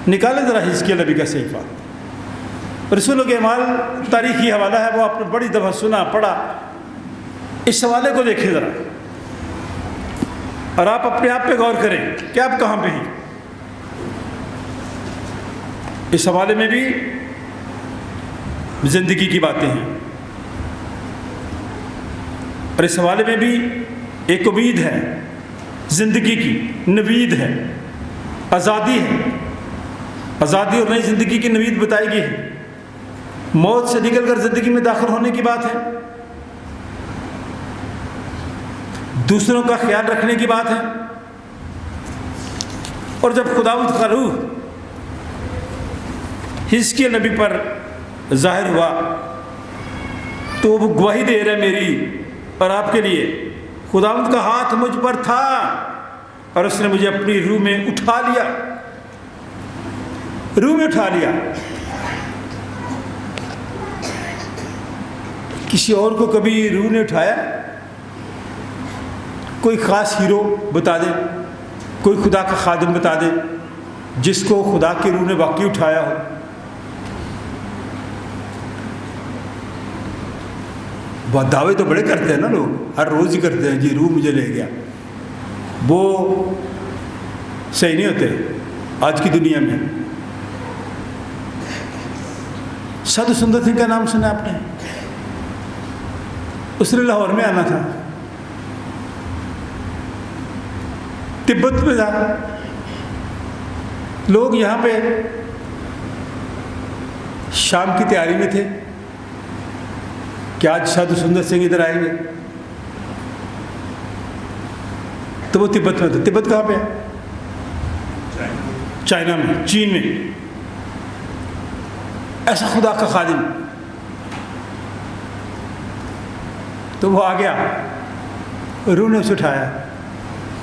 نکالے ذرا حزقیل نبی کا صحیفہ، رسولوں کے اعمال تاریخی حوالہ ہے، وہ آپ نے بڑی دفعہ سنا پڑھا، اس حوالے کو دیکھیں ذرا، اور آپ اپنے آپ پہ غور کریں کہ آپ کہاں پہ ہیں۔ اس حوالے میں بھی زندگی کی باتیں ہیں، اور اس حوالے میں بھی ایک امید ہے، زندگی کی نوید ہے، آزادی ہے، آزادی اور نئی زندگی کی نوید بتائی گئی ہے، موت سے نکل کر زندگی میں داخل ہونے کی بات ہے، دوسروں کا خیال رکھنے کی بات ہے، اور جب خداوند کا روح حزقیل نبی پر ظاہر ہوا تو وہ گواہی دے رہا ہے میری اور آپ کے لیے، خداوند کا ہاتھ مجھ پر تھا اور اس نے مجھے اپنی روح میں اٹھا لیا، روح میں اٹھا لیا۔ کسی اور کو کبھی روح نے اٹھایا؟ کوئی خاص ہیرو بتا دے، کوئی خدا کا خادم بتا دے جس کو خدا کی روح نے واقعی اٹھایا ہو۔ بہت دعوے تو بڑے کرتے ہیں نا لوگ، ہر روز ہی کرتے ہیں، جی روح مجھے لے گیا، وہ صحیح نہیں ہوتے آج کی دنیا میں. سادھو سندر سنگھ کا نام سنا آپ نے؟ اس نے لاہور میں آنا تھا، تبت میں تھا. لوگ یہاں پہ شام کی تیاری میں تھے کہ آج سادھو سندر سنگھ ادھر آئیں گے، تو وہ تبت میں تھا. تبت کہاں پہ ہے؟ چائنا میں، چین میں. ایسا خدا کا خادم. تو وہ آ گیا، روح نے اسے اٹھایا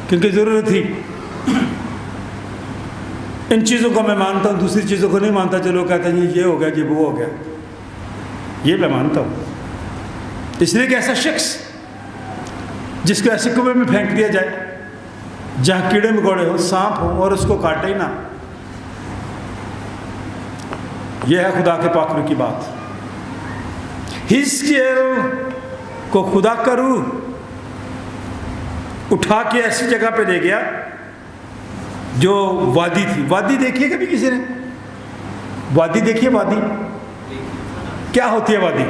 کیونکہ ضرورت تھی. ان چیزوں کو میں مانتا ہوں، دوسری چیزوں کو نہیں مانتا. جو لوگ کہتے ہیں یہ ہو گیا، یہ وہ ہو گیا، یہ میں مانتا ہوں. اس لیے کہ ایسا شخص جس کو ایسے کنویں میں پھینک دیا جائے جہاں کیڑے مکوڑے ہوں، سانپ ہوں اور اس کو کاٹے ہی نہ، یہ ہے خدا کے پاک روح کی بات. حزقیل کو خدا کا روح اٹھا کے ایسی جگہ پہ لے گیا جو وادی تھی. وادی دیکھیے کبھی کسی نے؟ وادی دیکھیے. وادی کیا ہوتی ہے؟ وادی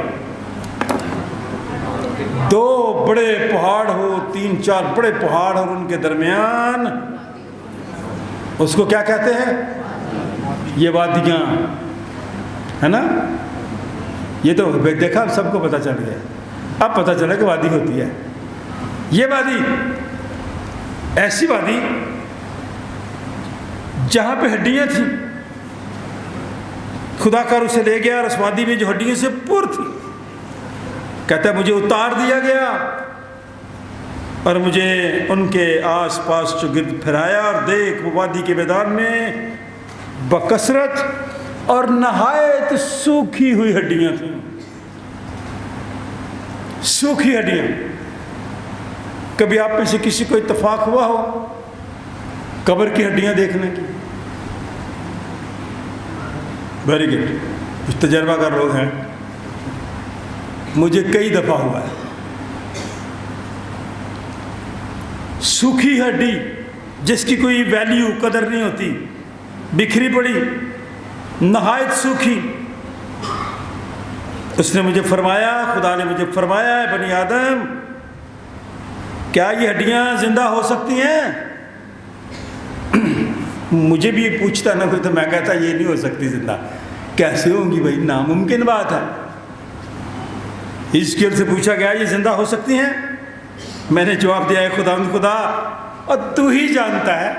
دو بڑے پہاڑ ہو، 3-4 بڑے پہاڑ اور ان کے درمیان، اس کو کیا کہتے ہیں؟ یہ وادیاں ہے نا. یہ تو دیکھا سب کو پتہ چل گیا. اب پتہ چلا کہ وادی ہوتی ہے. یہ وادی ایسی وادی جہاں پہ ہڈیاں تھیں، خدا کا روح سے لے گیا اور اس وادی میں جو ہڈیوں سے پر تھی، کہتا ہے مجھے اتار دیا گیا اور مجھے ان کے آس پاس چگرد پھرایا، اور دیکھ وہ وادی کے میدان میں بکثرت اور نہایت سوکھی ہوئی ہڈیاں تھیں. سوکھی ہڈیاں. کبھی آپ میں سے کسی کو اتفاق ہوا ہو قبر کی ہڈیاں دیکھنے کی؟ Very good. کچھ تجربہ کار لوگ ہیں. مجھے کئی دفعہ ہوا ہے. سوکھی ہڈی جس کی کوئی ویلیو، قدر نہیں ہوتی، بکھری پڑی، نہایت سوکھی. اس نے مجھے فرمایا، خدا نے مجھے فرمایا، اے بنی آدم، کیا یہ ہڈیاں زندہ ہو سکتی ہیں؟ مجھے بھی یہ پوچھتا نہ کوئی تو میں کہتا یہ نہیں ہو سکتی زندہ. کیسے ہوں گی بھائی؟ ناممکن بات ہے. حزقیل سے پوچھا گیا یہ زندہ ہو سکتی ہیں؟ میں نے جواب دیا ہے خدا اور تو ہی جانتا ہے،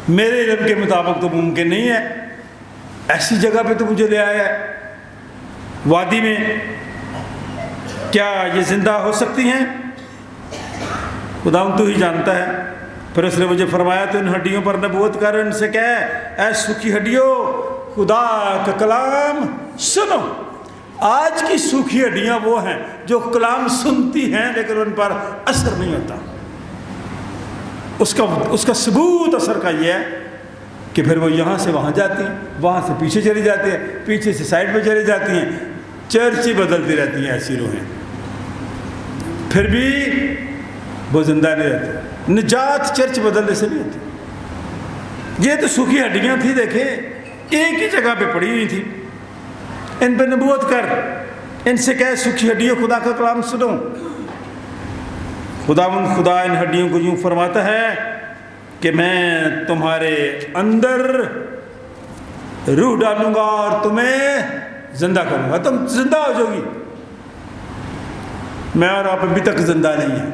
میرے علم کے مطابق تو ممکن نہیں ہے. ایسی جگہ پہ تو مجھے لے آیا ہے وادی میں، کیا یہ زندہ ہو سکتی ہیں؟ خدا تو ہی جانتا ہے. پھر اس نے مجھے فرمایا تو ان ہڈیوں پر نبوت کر، ان سے کہہ اے سوکھی ہڈیوں خدا کا کلام سنو. آج کی سوکھی ہڈیاں وہ ہیں جو کلام سنتی ہیں لیکن ان پر اثر نہیں ہوتا. اس کا ثبوت اثر کا یہ ہے کہ پھر وہ یہاں سے وہاں جاتی ہیں، وہاں سے پیچھے چلی جاتی ہیں، پیچھے سے سائڈ پہ چلی جاتی ہیں. چرچ ہی بدلتی رہتی ہیں ایسی روحیں. پھر بھی وہ زندہ نہیں رہتی. نجات چرچ بدلنے سے نہیں ہوتی. یہ تو سوکھی ہڈیاں تھیں، دیکھیں ایک ہی جگہ پہ پڑی ہوئی تھی. ان پہ نبوت کر، ان سے کہے سوکھی ہڈیوں خدا کا کلام سنو. خدا ان ہڈیوں کو یوں فرماتا ہے کہ میں تمہارے اندر روح ڈالوں گا اور تمہیں زندہ کروں گا، تم زندہ ہو جاؤ گی. میں اور آپ ابھی تک زندہ نہیں ہیں.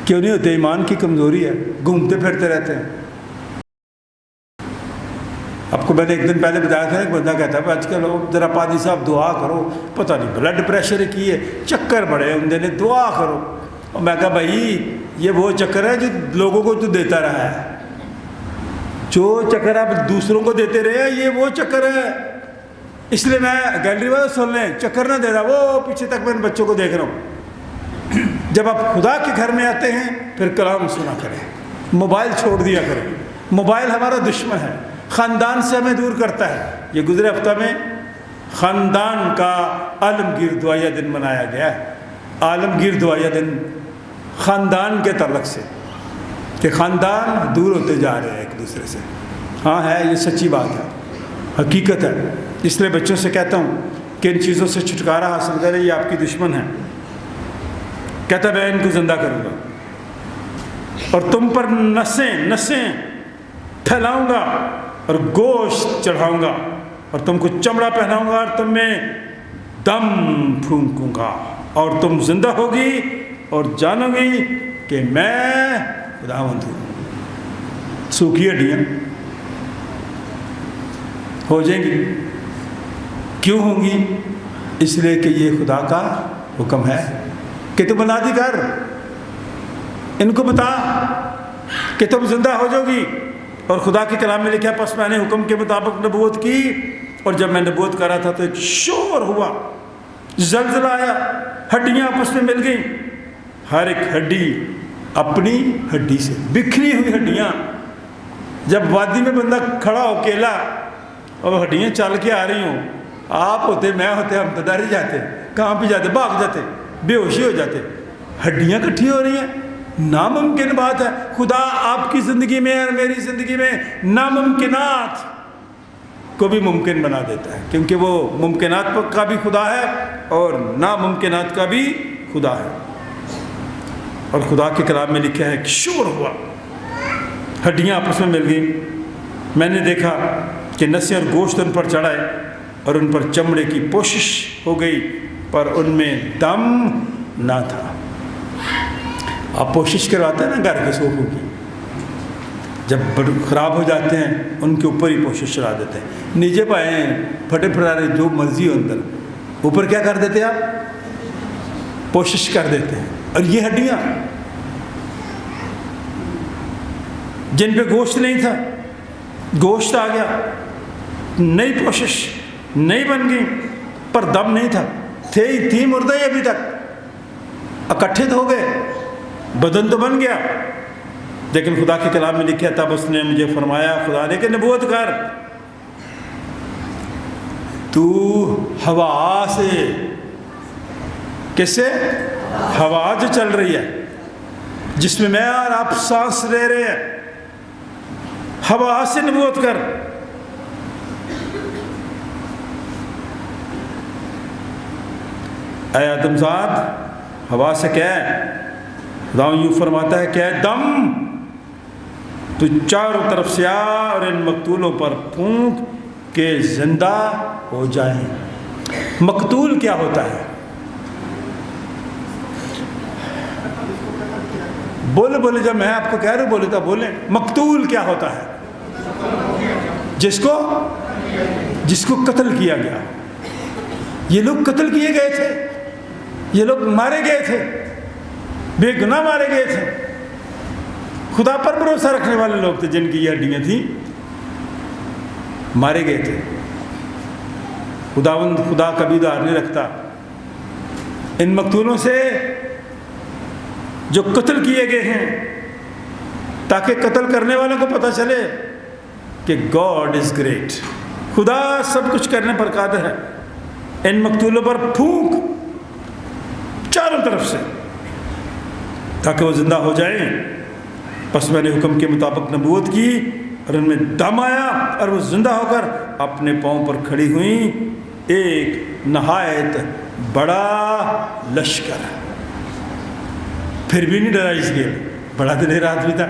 کیوں نہیں ہوتے؟ ایمان کی کمزوری ہے، گھومتے پھرتے رہتے ہیں. آپ کو میں نے ایک دن پہلے بتایا تھا، ایک بندہ کہتا ہے آج کل ذرا پادری صاحب دعا کرو، پتہ نہیں بلڈ پریشر کی ہے، چکر بڑے ہوں نے، دعا کرو. اور میں کہا بھائی یہ وہ چکر ہے جو لوگوں کو تو دیتا رہا ہے. جو چکر آپ دوسروں کو دیتے رہے ہیں یہ وہ چکر ہے. اس لیے میں گیلری والے سن لیں، چکر نہ دے رہا، وہ پیچھے تک میں ان بچوں کو دیکھ رہا ہوں. جب آپ خدا کے گھر میں آتے ہیں پھر کلام سنا کریں، موبائل چھوڑ دیا کریں. موبائل ہمارا دشمن ہے، خاندان سے ہمیں دور کرتا ہے. یہ گزرے ہفتہ میں خاندان کا عالمگیر دعائیہ دن منایا گیا ہے. عالمگیر دعائیہ دن خاندان کے تعلق سے کہ خاندان دور ہوتے جا رہے ہیں ایک دوسرے سے. ہاں ہے، یہ سچی بات ہے، حقیقت ہے. اس لیے بچوں سے کہتا ہوں کہ ان چیزوں سے چھٹکارا حاصل کریں، یہ آپ کی دشمن ہے. کہتا میں ان کو زندہ کروں گا اور تم پر نسیں پھیلاؤں گا اور گوشت چڑھاؤں گا اور تم کو چمڑا پہناؤں گا اور تم میں دم پھونکوں گا اور تم زندہ ہوگی اور جانو گی کہ میں خداوند ہوں. سوکھی ہڈیاں ہو جائیں گی. کیوں ہوں گی؟ اس لیے کہ یہ خدا کا حکم ہے کہ تم منادی کر، ان کو بتا کہ تم زندہ ہو جاؤ گی. اور خدا کے کلام میں لکھا پس میں نے حکم کے مطابق نبوت کی، اور جب میں نبوت کر رہا تھا تو ایک شور ہوا، زلزلہ آیا، ہڈیاں آپس میں مل گئیں، ہر ایک ہڈی اپنی ہڈی سے، بکھری ہوئی ہڈیاں. جب وادی میں بندہ کھڑا ہو اکیلا اور ہڈیاں چل کے آ رہی ہوں، آپ ہوتے، میں ہوتے، ہم تو ڈر ہی جاتے. کہاں پہ جاتے؟ بھاگ جاتے، بے ہوشی ہو جاتے. ہڈیاں کٹھی ہو رہی ہیں، ناممکن بات ہے. خدا آپ کی زندگی میں اور میری زندگی میں ناممکنات کو بھی ممکن بنا دیتا ہے، کیونکہ وہ ممکنات کا بھی خدا ہے اور ناممکنات کا بھی خدا ہے. اور خدا کے کلام میں لکھا ہے کہ شور ہوا، ہڈیاں آپس میں مل گئیں. میں نے دیکھا کہ نسیں اور گوشت ان پر چڑھائے اور ان پر چمڑے کی پوشش ہو گئی، پر ان میں دم نہ تھا. آپ پوشش کرواتے ہیں نا گھر کے صوفوں کی، جب خراب ہو جاتے ہیں ان کے اوپر ہی پوشش چڑھا دیتے ہیں. نیچے پائے پھٹے پھٹارے جو مرضی ہو، اندر اوپر کیا کر دیتے ہیں؟ آپ پوشش کر دیتے ہیں. اور یہ ہڈیاں جن پہ گوشت نہیں تھا، گوشت آ گیا، نئی پوشش نئی بن گئی، پر دم نہیں تھا. تھی مردہ ہی ابھی تک، اکٹھے تو ہو گئے، بدن تو بن گیا. لیکن خدا کے کلام میں لکھا تب اس نے مجھے فرمایا، خدا نے کہ نبوت کر، تو ہوا سے، کس سے؟ ہوا جو چل رہی ہے جس میں اور آپ سانس لے رہے ہیں، ہوا سے نبوت کر. اے آدم زاد، ہوا سے کہہ، خدا یوں فرماتا ہے کہ دم تو چاروں طرف سے آ اور ان مقتولوں پر پھونک کے زندہ ہو جائیں. مقتول کیا ہوتا ہے؟ بولے جب میں آپ کو کہہ رہا ہوں بولے تو بولیں. مقتول کیا ہوتا ہے؟ جس کو قتل کیا گیا. یہ لوگ قتل کیے گئے تھے، یہ لوگ مارے گئے تھے، بے گناہ مارے گئے تھے. خدا پر بھروسہ رکھنے والے لوگ تھے جن کی یہ ہڈیاں تھیں، مارے گئے تھے. خدا کبھی دار نہیں رکھتا. ان مقتولوں سے جو قتل کیے گئے ہیں، تاکہ قتل کرنے والوں کو پتہ چلے کہ گاڈ از گریٹ، خدا سب کچھ کرنے پر قادر ہے. ان مقتولوں پر پھونک چاروں طرف سے تاکہ وہ زندہ ہو جائیں. پس میں نے حکم کے مطابق نبوت کی اور ان میں دم آیا اور وہ زندہ ہو کر اپنے پاؤں پر کھڑی ہوئیں، ایک نہایت بڑا لشکر. پھر بھی نہیں ڈرا اس گیل، بڑا دن رات بھی تھا.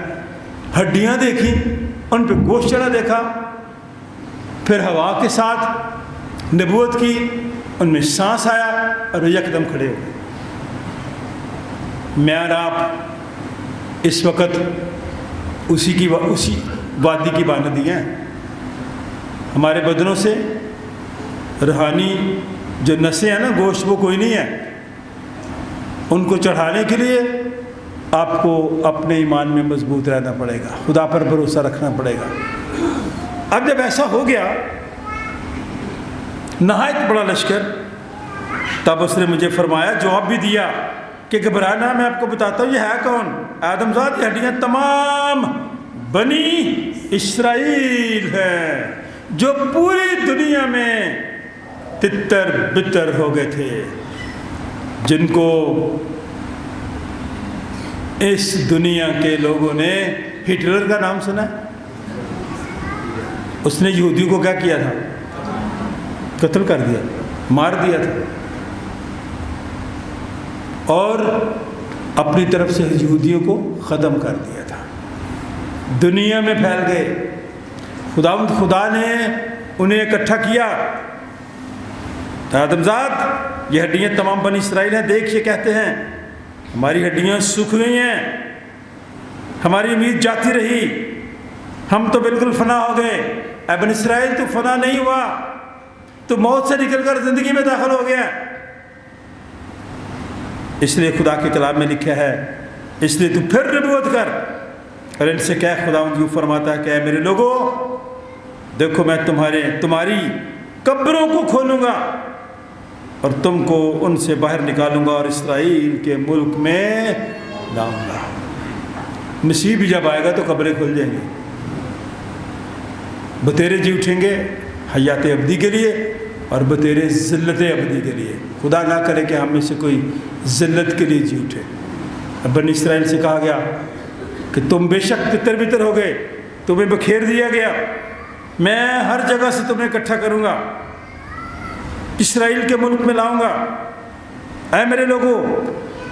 ہڈیاں دیکھی، ان پہ گوشت چڑھا دیکھا، پھر ہوا کے ساتھ نبوت کی، ان میں سانس آیا اور وہ یکدم کھڑے ہو گئے. میں اور آپ اس وقت اسی وادی کی مانندی ہیں. ہمارے بدنوں سے روحانی جو نسیں ہیں نا، گوشت وہ کوئی نہیں ہے. ان کو چڑھانے کے لیے آپ کو اپنے ایمان میں مضبوط رہنا پڑے گا، خدا پر بھروسہ رکھنا پڑے گا. اب جب ایسا ہو گیا نہایت بڑا لشکر، تب اس نے مجھے فرمایا، جواب بھی دیا کہ گھبرانا، میں آپ کو بتاتا ہوں یہ ہے کون. آدم ذات، یہ ہڈیاں تمام بنی اسرائیل ہیں جو پوری دنیا میں تتر بتر ہو گئے تھے، جن کو इस दुनिया के लोगों ने हिटलर का नाम सुना है? उसने यहूदियों को क्या किया था? कत्ल कर दिया, मार दिया था, और अपनी तरफ से यहूदियों को ख़त्म कर दिया था। दुनिया में फैल गए। खुदा ने उन्हें इकट्ठा किया। आदमजाद, ये हड्डियाँ तमाम बनी इसराइल हैं, देख ये कहते हैं हमारी हड्डियाँ सूख गई हैं, हमारी उम्मीद जाती रही, हम तो बिल्कुल फना हो गए। ऐ बनी इसराइल, तू फना नहीं हुआ, तू मौत से निकलकर ज़िंदगी में दाखिल हो गया। इसलिए खुदा के कलाम में लिखा है, इसलिए तू फिर नबूवत कर और इनसे कह, खुदावंद यूँ फरमाता है कि मेरे लोगों, देखो मैं तुम्हारी कब्रों को खोलूँगा और तुमको उनसे बाहर निकालूंगा और इसराइल के मुल्क में लाऊंगा। मसीह भी जब आएगा तो कब्रें खुल जाएंगी, बतेरे जी उठेंगे हयात अबदी के लिए और बतेरे ज़िल्लत अबदी के लिए। खुदा ना करे कि हम में से कोई ज़िल्लत के लिए जी उठे। अब बनी इसराइल से कहा गया कि तुम बेशक तितर बितर हो गए, तुम्हें बखेर दिया गया, मैं हर जगह से तुम्हें इकट्ठा करूँगा, इसराइल के मुल्क में लाऊंगा। ऐ मेरे लोगों,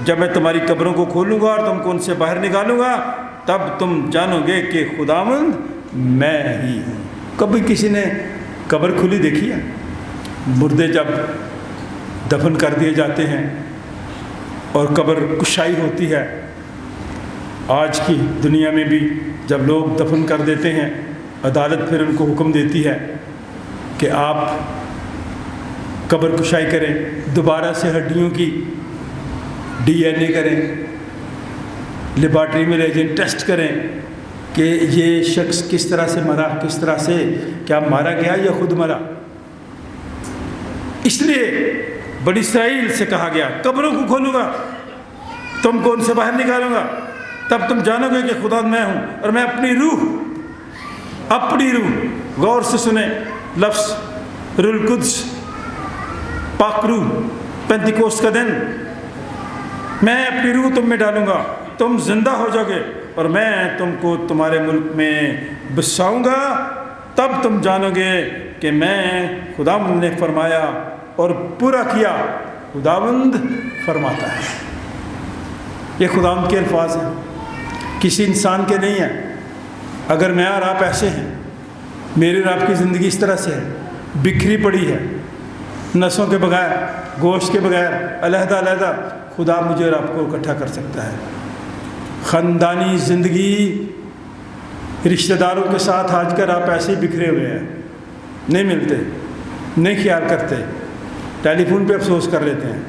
जब मैं तुम्हारी कब्रों को खोलूँगा और तुमको उनसे बाहर निकालूँगा, तब तुम जानोगे कि खुदावंद मैं ही हूँ। कभी किसी ने कब्र खुली देखी है? मुर्दे जब दफन कर दिए जाते हैं और कब्र कुशाई होती है, आज की दुनिया में भी जब लोग दफन कर देते हैं, अदालत फिर उनको हुक्म देती है कि आप कब्र कुशाई करें, दोबारा से हड्डियों की DNA करें, लेबॉर्ट्री में ले जाएं, टेस्ट करें कि ये शख्स किस तरह से मरा, किस तरह से, क्या मारा गया या खुद मरा। इसलिए बनी इसराइल से कहा गया, कब्रों को खोलूँगा, तुमको उनसे बाहर निकालूंगा, तब तुम जानोगे कि खुदा मैं हूँ और मैं अपनी रूह, गौर से सुने लफ्ज़ रूहुल कुद्स, पाक रूह, पेंतिकोस्त का दिन, मैं अपनी रूह तुम में डालूंगा, तुम जिंदा हो जाओगे और मैं तुमको तुम्हारे मुल्क में बसाऊंगा, तब तुम जानोगे कि मैं खुदावंद ने फरमाया और पूरा किया। खुदावंद फरमाता है। ये खुदावंद के अल्फाज हैं, किसी इंसान के नहीं हैं। अगर मैं और आप ऐसे हैं, मेरी और आपकी ज़िंदगी इस तरह से है, बिखरी पड़ी है, नसों के बगैर, गोश्त के बगैर, अलहदा, खुदा मुझे और आपको इकट्ठा कर सकता है। ख़ानदानी ज़िंदगी, रिश्तेदारों के साथ आजकल आप ऐसे ही बिखरे हुए हैं, नहीं मिलते, नहीं ख्याल करते, टेलीफोन पे अफसोस कर लेते हैं,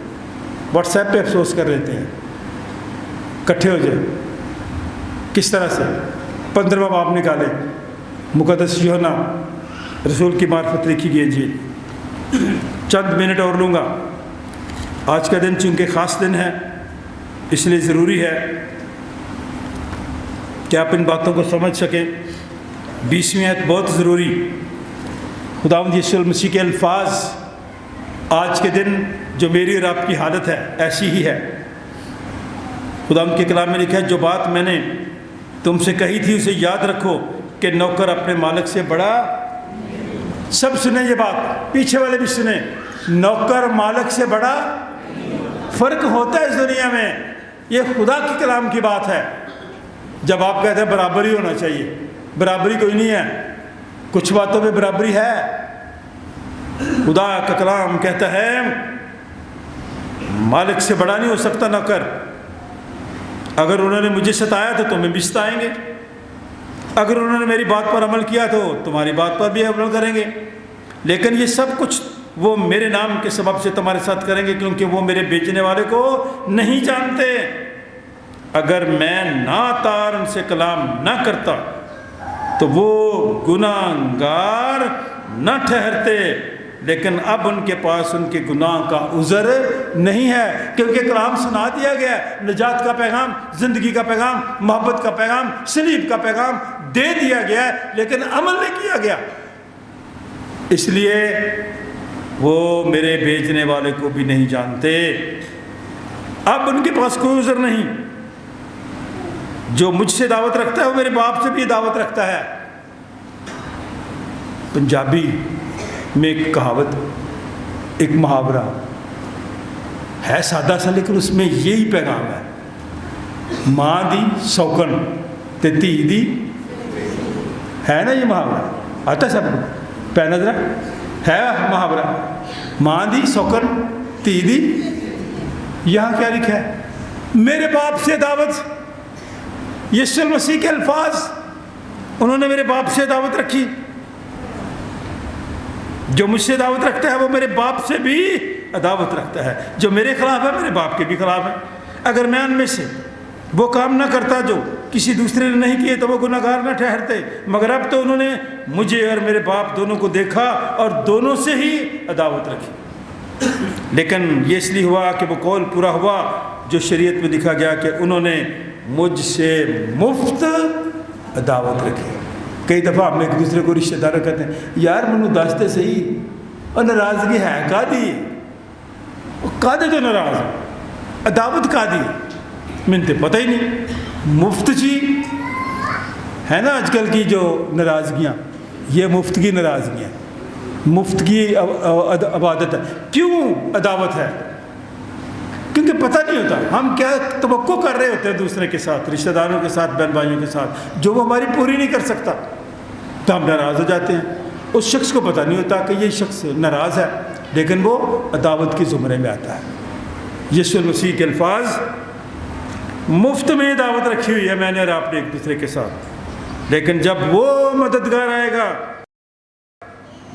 व्हाट्सएप पे अफसोस कर लेते हैं। इकट्ठे हो जाए किस तरह से? 15वां बाब निकाले, मुक़द्दस यूहन्ना रसूल की मार्फत लिखी गई इंजील। चंद मिनट और लूँगा। आज का दिन चूँकि ख़ास दिन है, इसलिए ज़रूरी है कि आप इन बातों को समझ सकें। 20वीं आयत बहुत ज़रूरी। खुदावंद यीशु मसीह के अल्फाज आज के दिन जो मेरी और आपकी हालत है ऐसी ही है। खुदावंद के कलाम में लिखा है, जो बात मैंने तुमसे कही थी उसे याद रखो कि नौकर अपने मालिक से बड़ा। सब सुने ये बात, पीछे वाले भी सुने, नौकर मालिक से बड़ा फ़र्क होता है इस दुनिया में। ये खुदा के कलाम की बात है। जब आप कहते हैं बराबरी होना चाहिए, बराबरी कोई नहीं है, कुछ बातों में बराबरी है। खुदा का कलाम कहता है मालिक से बड़ा नहीं हो सकता नौकर। अगर उन्होंने मुझे सताया तो तुम्हें भी सताएंगे, अगर उन्होंने मेरी बात पर अमल किया तो तुम्हारी बात पर भी अमल करेंगे। लेकिन ये सब कुछ वो मेरे नाम के सबब से तुम्हारे साथ करेंगे, क्योंकि वो मेरे बेचने वाले को नहीं जानते। अगर मैं ना तार उनसे कलाम ना करता तो वो गुनाहगार न ठहरते, लेकिन अब उनके पास उनके गुनाह का उज़र नहीं है, क्योंकि कलाम सुना दिया गया। निजात का पैगाम, ज़िंदगी का पैगाम, मोहब्बत का पैगाम, सलीब का पैगाम दे दिया गया, लेकिन अमल नहीं किया गया। इसलिए वो मेरे भेजने वाले को भी नहीं जानते। अब उनके पास कोई उज़र नहीं। जो मुझसे दावत रखता है वो मेरे बाप से भी दावत रखता है। पंजाबी में एक कहावत, एक मुहावरा है सादा सा, लेकिन उसमें यही पैगाम है, माँ दी सौकन ते धी दी, है ना ये मुहावरा, आता सबको पैना जरा, है मुहावरा, माँ दी सौकन धी दी। यहाँ क्या लिखा है? मेरे बाप से दावत, यीशु मसीह के अल्फाज उन्होंने मेरे बाप से दावत रखी। जो मुझसे दावत रखता है वो मेरे बाप से भी दावत रखता है। जो मेरे खिलाफ है मेरे बाप के भी खिलाफ है। अगर मैं उनमें से वो काम ना करता जो किसी दूसरे ने नहीं किए तो वो गुनाहगार ना ठहरते, मगर अब तो उन्होंने मुझे और मेरे बाप दोनों को देखा और दोनों से ही अदावत रखी। लेकिन ये इसलिए हुआ कि वो कौल पूरा हुआ जो शरीयत में लिखा गया कि उन्होंने मुझसे मुफ्त अदावत रखी। कई दफ़ा हम एक दूसरे को रिश्तेदार कहते हैं, यार मैनू दसते सही और नाराज़गी है कादी, कादे तो नाराज़, अदावत कादी, मैंने तो पता ही नहीं। मुफ्त जी है ना आजकल की जो नाराज़गियाँ, ये मुफ्त की नाराज़गियाँ, मुफ्त की अबादत है। क्यों अदावत है? क्योंकि पता नहीं होता हम क्या तवक्को कर रहे होते हैं दूसरे के साथ, रिश्तेदारों के साथ, बहन भाइयों के साथ, जो वो हमारी पूरी नहीं कर सकता तो हम नाराज़ हो जाते हैं। उस शख्स को पता नहीं होता कि ये शख्स नाराज़ है, लेकिन वो अदावत के ज़ुमरे में आता है। यीशु मसीह के अल्फाज मुफ्त में दावत रखी हुई है मैंने और आपने एक दूसरे के साथ। लेकिन जब वो मददगार आएगा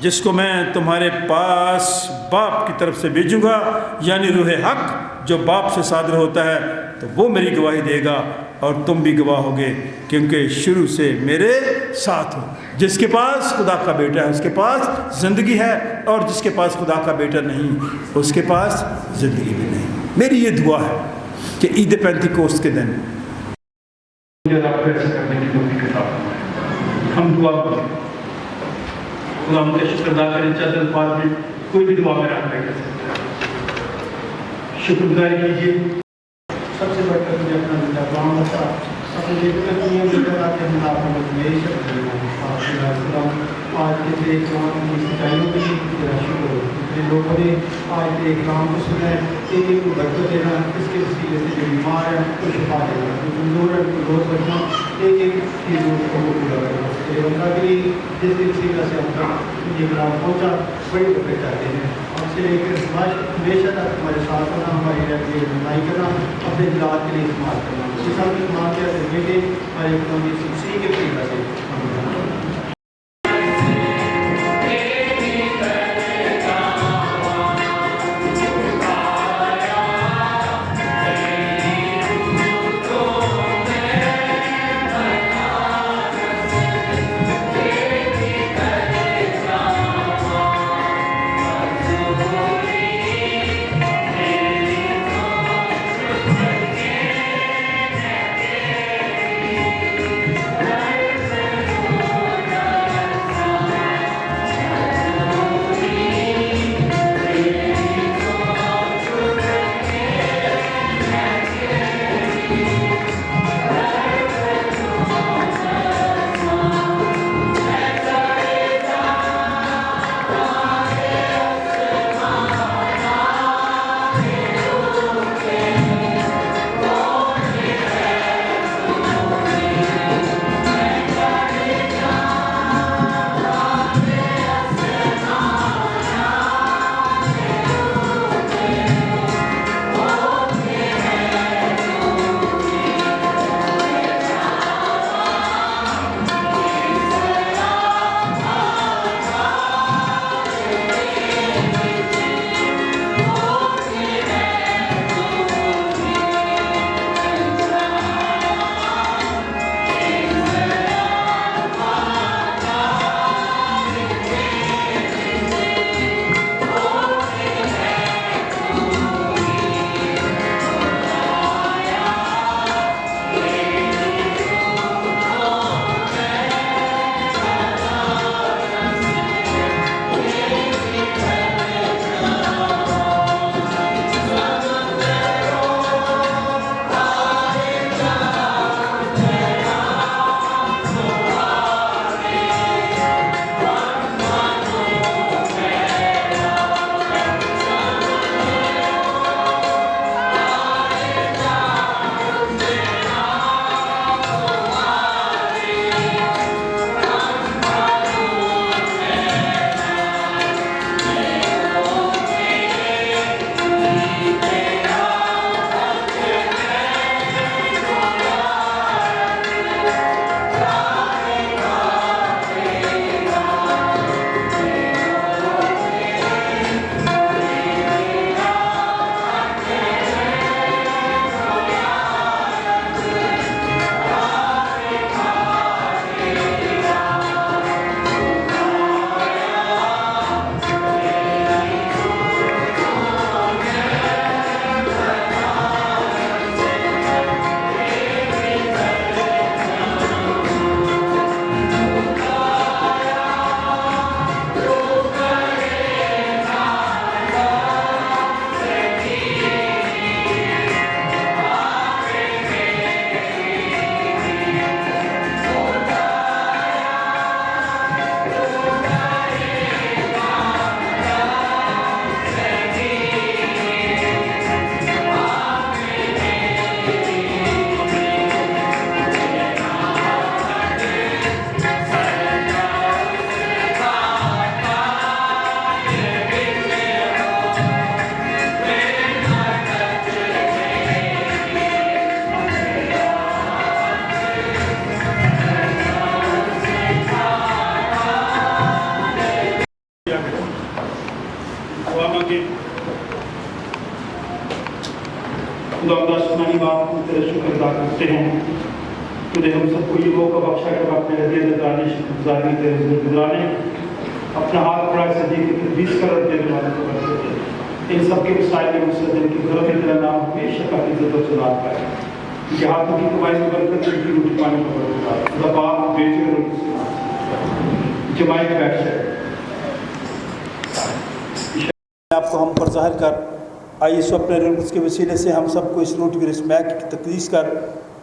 जिसको मैं तुम्हारे पास बाप की तरफ से भेजूंगा, यानी रूह हक जो बाप से सादर होता है, तो वो मेरी गवाही देगा और तुम भी गवाह होगे, क्योंकि शुरू से मेरे साथ हो। जिसके पास खुदा का बेटा है उसके पास ज़िंदगी है, और जिसके पास खुदा का बेटा नहीं उसके पास ज़िंदगी भी नहीं। मेरी ये दुआ है कि ईद पेंतिकोस्त के दिन करने की हम दुआ करें, खुदा उनका शुक्र अदा करें। चंद अल्फाज में कोई भी दुआ मेरा अदा कर सकता है। शुक्रगुजारी कीजिए। सबसे बढ़कर मुझे अपना बेटा काम बता, अपने बेटे का दुनिया में बता के हम आपको मेरे शब्द आज के तेरे कलाम की सच्चाइयों के लिए तेरा शुक्र हो। जितने लोगों ने आज तेरे कलाम को सुना है, एक एक को बरकत देना, इसके वसीले से जो बीमार है उनको शिफा देना, जो कमजोर है उनको रोज रखना, एक एक चीज़ को पूरा करना। तेरे बंदा के लिए जिस वसीला से हम तक ये कलाम पहुँचा बड़ी बरकत चाहते हैं। आपसे लेकर हमेशा तक हमारे साथ होना, हमारी रहनुमाई करना, अपने इलाज के लिए इस्तेमाल करना। इस साल की तमाम के बेटे हमारे उसी के तरीका से खुदा आसमानी बाप को तेरा शुक्र अदा करते हैं, तूने हम सबको ये मौका बख्शा कर अपने हृदय में दाने शुक्रगुजारी तेरे हुजूर गुजारे, अपना हाथ बढ़ाए सदी की तदबीस कर और देने वालों को बरकत दे। इन सबके मसाइल में मुसलमान के घरों में तेरा नाम हमेशा का इज्जत और जलाल पाए, उनके हाथों की कमाई में बरकत, उनकी रोटी पानी का बरकत, खुदा बाप बेटे और उनकी जमाई बैठ जाए आपको हम पर ज़ाहिर कर। आइए सो अपने रूल्स के वसीले से हम सबको इस रोटी की रस्मैक की तकदीस कर,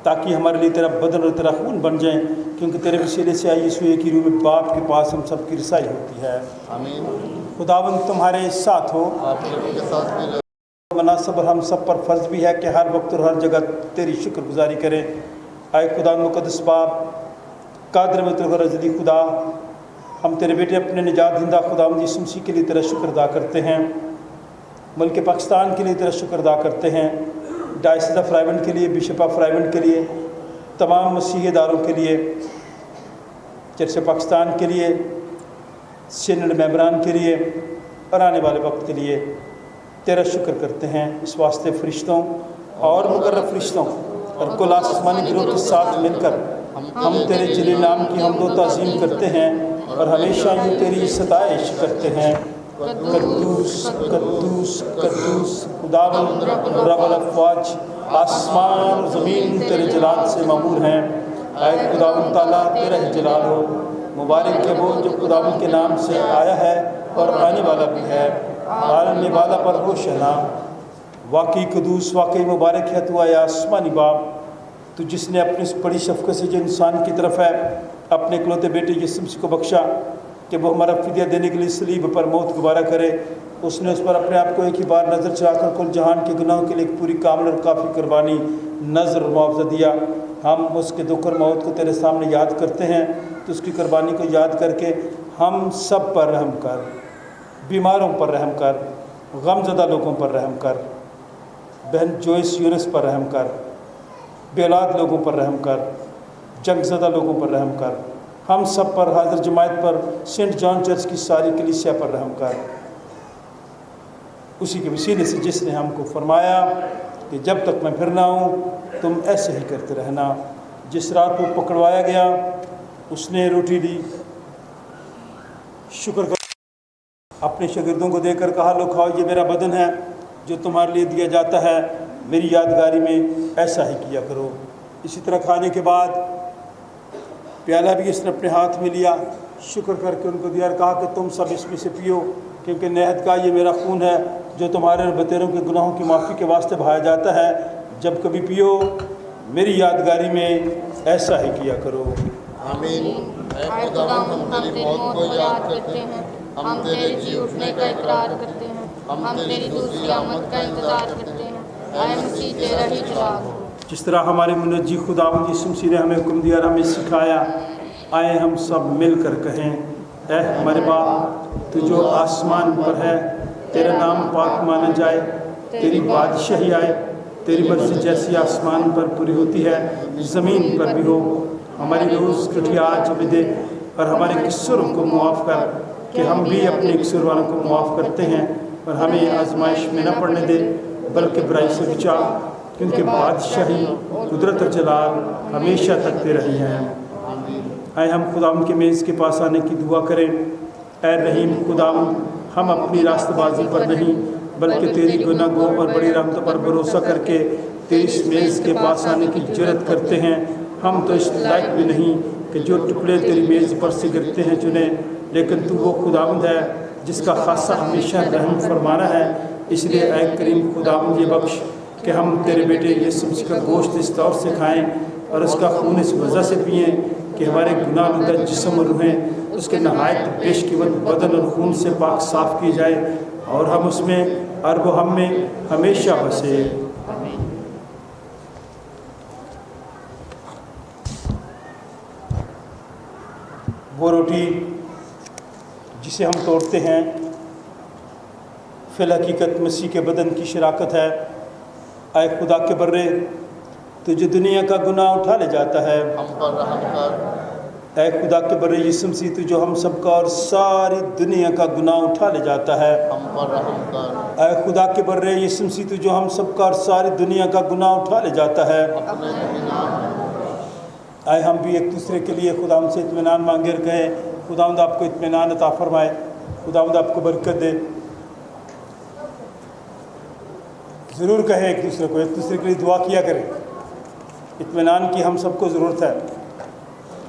ताकि हमारे लिए तेरा बदन और तेरा खून बन जाएं, क्योंकि तेरे वसीले से आइए सो एक ही रूह में बाप के पास हम सब की रसाई होती है। आमीन। खुदावंद तुम्हारे साथ हो, आप लोगों के साथ भी रहे। मुनासिब और हम सब पर फ़र्ज़ भी है कि हर वक्त और हर जगह तेरी शुक्रगुजारी करें। आए खुदा मुक़द्दस बाप कादर में तुल्क़ रज़ली खुदा, हम तेरे बेटे अपने निजात हिंदा खुदावंद यीशु मसीह के लिए तेरा शुक्र अदा करते हैं, मुल्क पाकिस्तान के लिए तेरा शुक्र अदा करते हैं, डायसिस ऑफ रायवंड के लिए, बिशप ऑफ रायवंड के लिए, तमाम मसीहदारों के लिए, चर्च पाकिस्तान के लिए, सीनेट मेंबरान के लिए और आने वाले वक्त के लिए तेरा शुक्र करते हैं। इस वास्ते फ़रिश्तों और मुकर्रब फ़रिश्तों और कुल आसमानी गिरोह के साथ मिलकर हम तेरे जलील नाम की हम्द व ताज़ीम करते हैं और हमेशा यूँ तेरी सताइश करते हैं। कद्दूस कद्दूस कद्दूस खुदावंद रब्बुल अफ़वाज, आसमान और ज़मीन तेरे जलाल से मामूर हैं। ऐ खुदावंद ताला तेरा ही जलाल हो, मुबारक है वो जो खुदावंद के नाम से आया है और आने वाला भी है, आने वाला पर हो शना। वाकई कदूस वाकई मुबारक है तू आए आसमानी बाप, तू जिसने अपनी इस बड़ी शफ़क़त से जो इंसान की तरफ है अपने इकलौते बेटे यीशु मसीह को बख्शा कि वो हमारा फ़िदिया देने के लिए सलीब पर मौत गुबारा करे। उसने उस पर अपने आप को एक ही बार नज़र चढ़ाकर कुल जहान के गुनाहों के लिए एक पूरी कामिल और काफ़ी कुर्बानी नज़र और मुआवजा दिया। हम उसके दुख और मौत को तेरे सामने याद करते हैं, तो उसकी कुर्बानी को याद करके हम सब पर रहम कर, बीमारों पर रहम कर, गमज़दा लोगों पर रहम कर, बहन जोइस यूनस पर रहम कर, बेऔलाद लोगों पर रहम कर, जंगज़दा लोगों पर रहम कर, हम सब पर, हाज़िर जमात पर, सेंट जॉन चर्च की सारी कलीसिया पर रहम कर। उसी के वसीले से जिसने हमको फरमाया कि जब तक मैं फिर ना आऊँ तुम ऐसे ही करते रहना। जिस रात वो पकड़वाया गया उसने रोटी ली, शुक्र कर अपने शागिर्दों को देकर कहा, लो खाओ, ये मेरा बदन है जो तुम्हारे लिए दिया जाता है, मेरी यादगारी में ऐसा ही किया करो। इसी तरह खाने के बाद प्याला भी इसने अपने हाथ में लिया, शुक्र करके उनको दिया और कहा कि तुम सब इसमें से पियो, क्योंकि नेहद का ये मेरा खून है जो तुम्हारे और बतेरों के गुनाहों की माफ़ी के वास्ते बहाया जाता है। जब कभी पियो मेरी यादगारी में ऐसा ही किया करो। आमीन। ऐ खुदावंद, हम तेरी मौत को याद करते हैं, हम तेरे जी उठने का इकरार करते हैं, हम तेरी दूसरी आमद का इंतज़ार करते हैं। ऐ मसीह तेरा ही जलाल हो। जिस तरह हमारे मुनज्जी खुदावंद यीशु मसीह ने हमें हुक्म दिया और हमें सिखाया, आए हम सब मिलकर कहें, ऐ हमारे बाप तू जो आसमान पर है, तेरा नाम पाक माना जाए, तेरी बादशाही आए, तेरी मर्ज़ी जैसी आसमान पर पूरी होती है ज़मीन पर भी हो। हमारी रोज़ रोटी आज हमें दे और हमारे कसूरों को मुआफ़ कर कि हम भी अपने कसूर वालों को मुआफ़ करते हैं, और हमें आजमाइश में न पड़ने दे बल्कि बुराई से बचा, क्योंकि बादशाही कुदरत और जलाल हमेशा तक तेरा ही हैं। आए हम खुदावंद के मेज़ के पास आने की दुआ करें। ऐ रहीम खुदावंद, हम अपनी रास्तबाजी पर नहीं बल्कि तेरी गुनाह और बड़ी रहमतों पर भरोसा करके तेरी इस मेज़ के पास आने की जुर्रत करते हैं। हम तो इस लायक भी नहीं कि जो टुकड़े तेरी मेज़ पर से गिरते हैं चुने, लेकिन तू वो खुदावंद है जिसका खासा हमेशा रहम फरमाना है। इसलिए ऐ करीम खुदावंद ये बख्श कि हम तेरे बेटे यीशु मसीह का गोश्त इस तौर से खाएं और उसका खून इस वजह से पिएं कि हमारे गुनाह जिस्म और रूहें उसके नहायत बेशकीमत बदन और खून से पाक साफ़ की जाए और हम उसमें और वो हम में हमेशा बसे। वो रोटी जिसे हम तोड़ते हैं फिल हकीकत मसीह के बदन की शराकत है। आए खुदा के बर्रे तुझे दुनिया का गुनाह उठा ले जाता है, हम पर रहम कर। اے خدا کے بر یسوع مسیح تو جو ہم سب کا اور ساری دنیا کا گناہ اٹھا لے جاتا ہے، ہم پر رحم کر، اے خدا کے بر یسوع مسیح تو جو ہم سب کا اور ساری دنیا کا گناہ اٹھا لے جاتا ہے، اپنے مہمان آئے ہم بھی ایک دوسرے کے لیے خداوند سے اطمینان مانگے اور کہیں خداوند آپ کو اطمینان عطا فرمائے، خداوند آپ کو برکت دے۔ ضرور کہیں ایک دوسرے کے لیے دعا کیا کریں، اطمینان کی ہم سب کو ضرورت ہے۔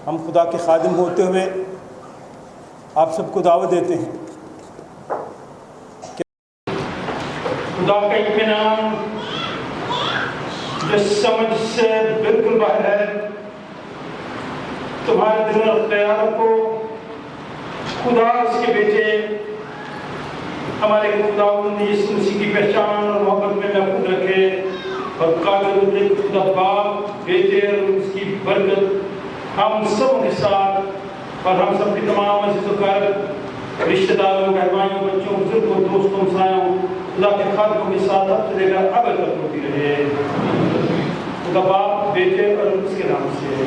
ہم خدا کے خادم ہوتے ہوئے آپ سب کو دعوت دیتے ہیں کہ خدا کا اطمینان جو سمجھ سے بالکل باہر ہے تمہارے دل اور خیالوں کو خدا اس کے بیٹے ہمارے خداوند یسوع مسیح کی پہچان اور محبت میں محفوظ رکھے، اور قادر خدا باپ بیٹے اور اس کی برکت ہم سب کے ساتھ اور ہم سب کی تمام عزیز و اقارب، رشتہ داروں، بہنوں، بچوں، بزرگوں، دوستوں، ہمسایوں، خدا کے خادموں کے ساتھ اب سے لے کر اب تک ہوتی رہے۔ خدا باپ بیٹے اور اس کے نام سے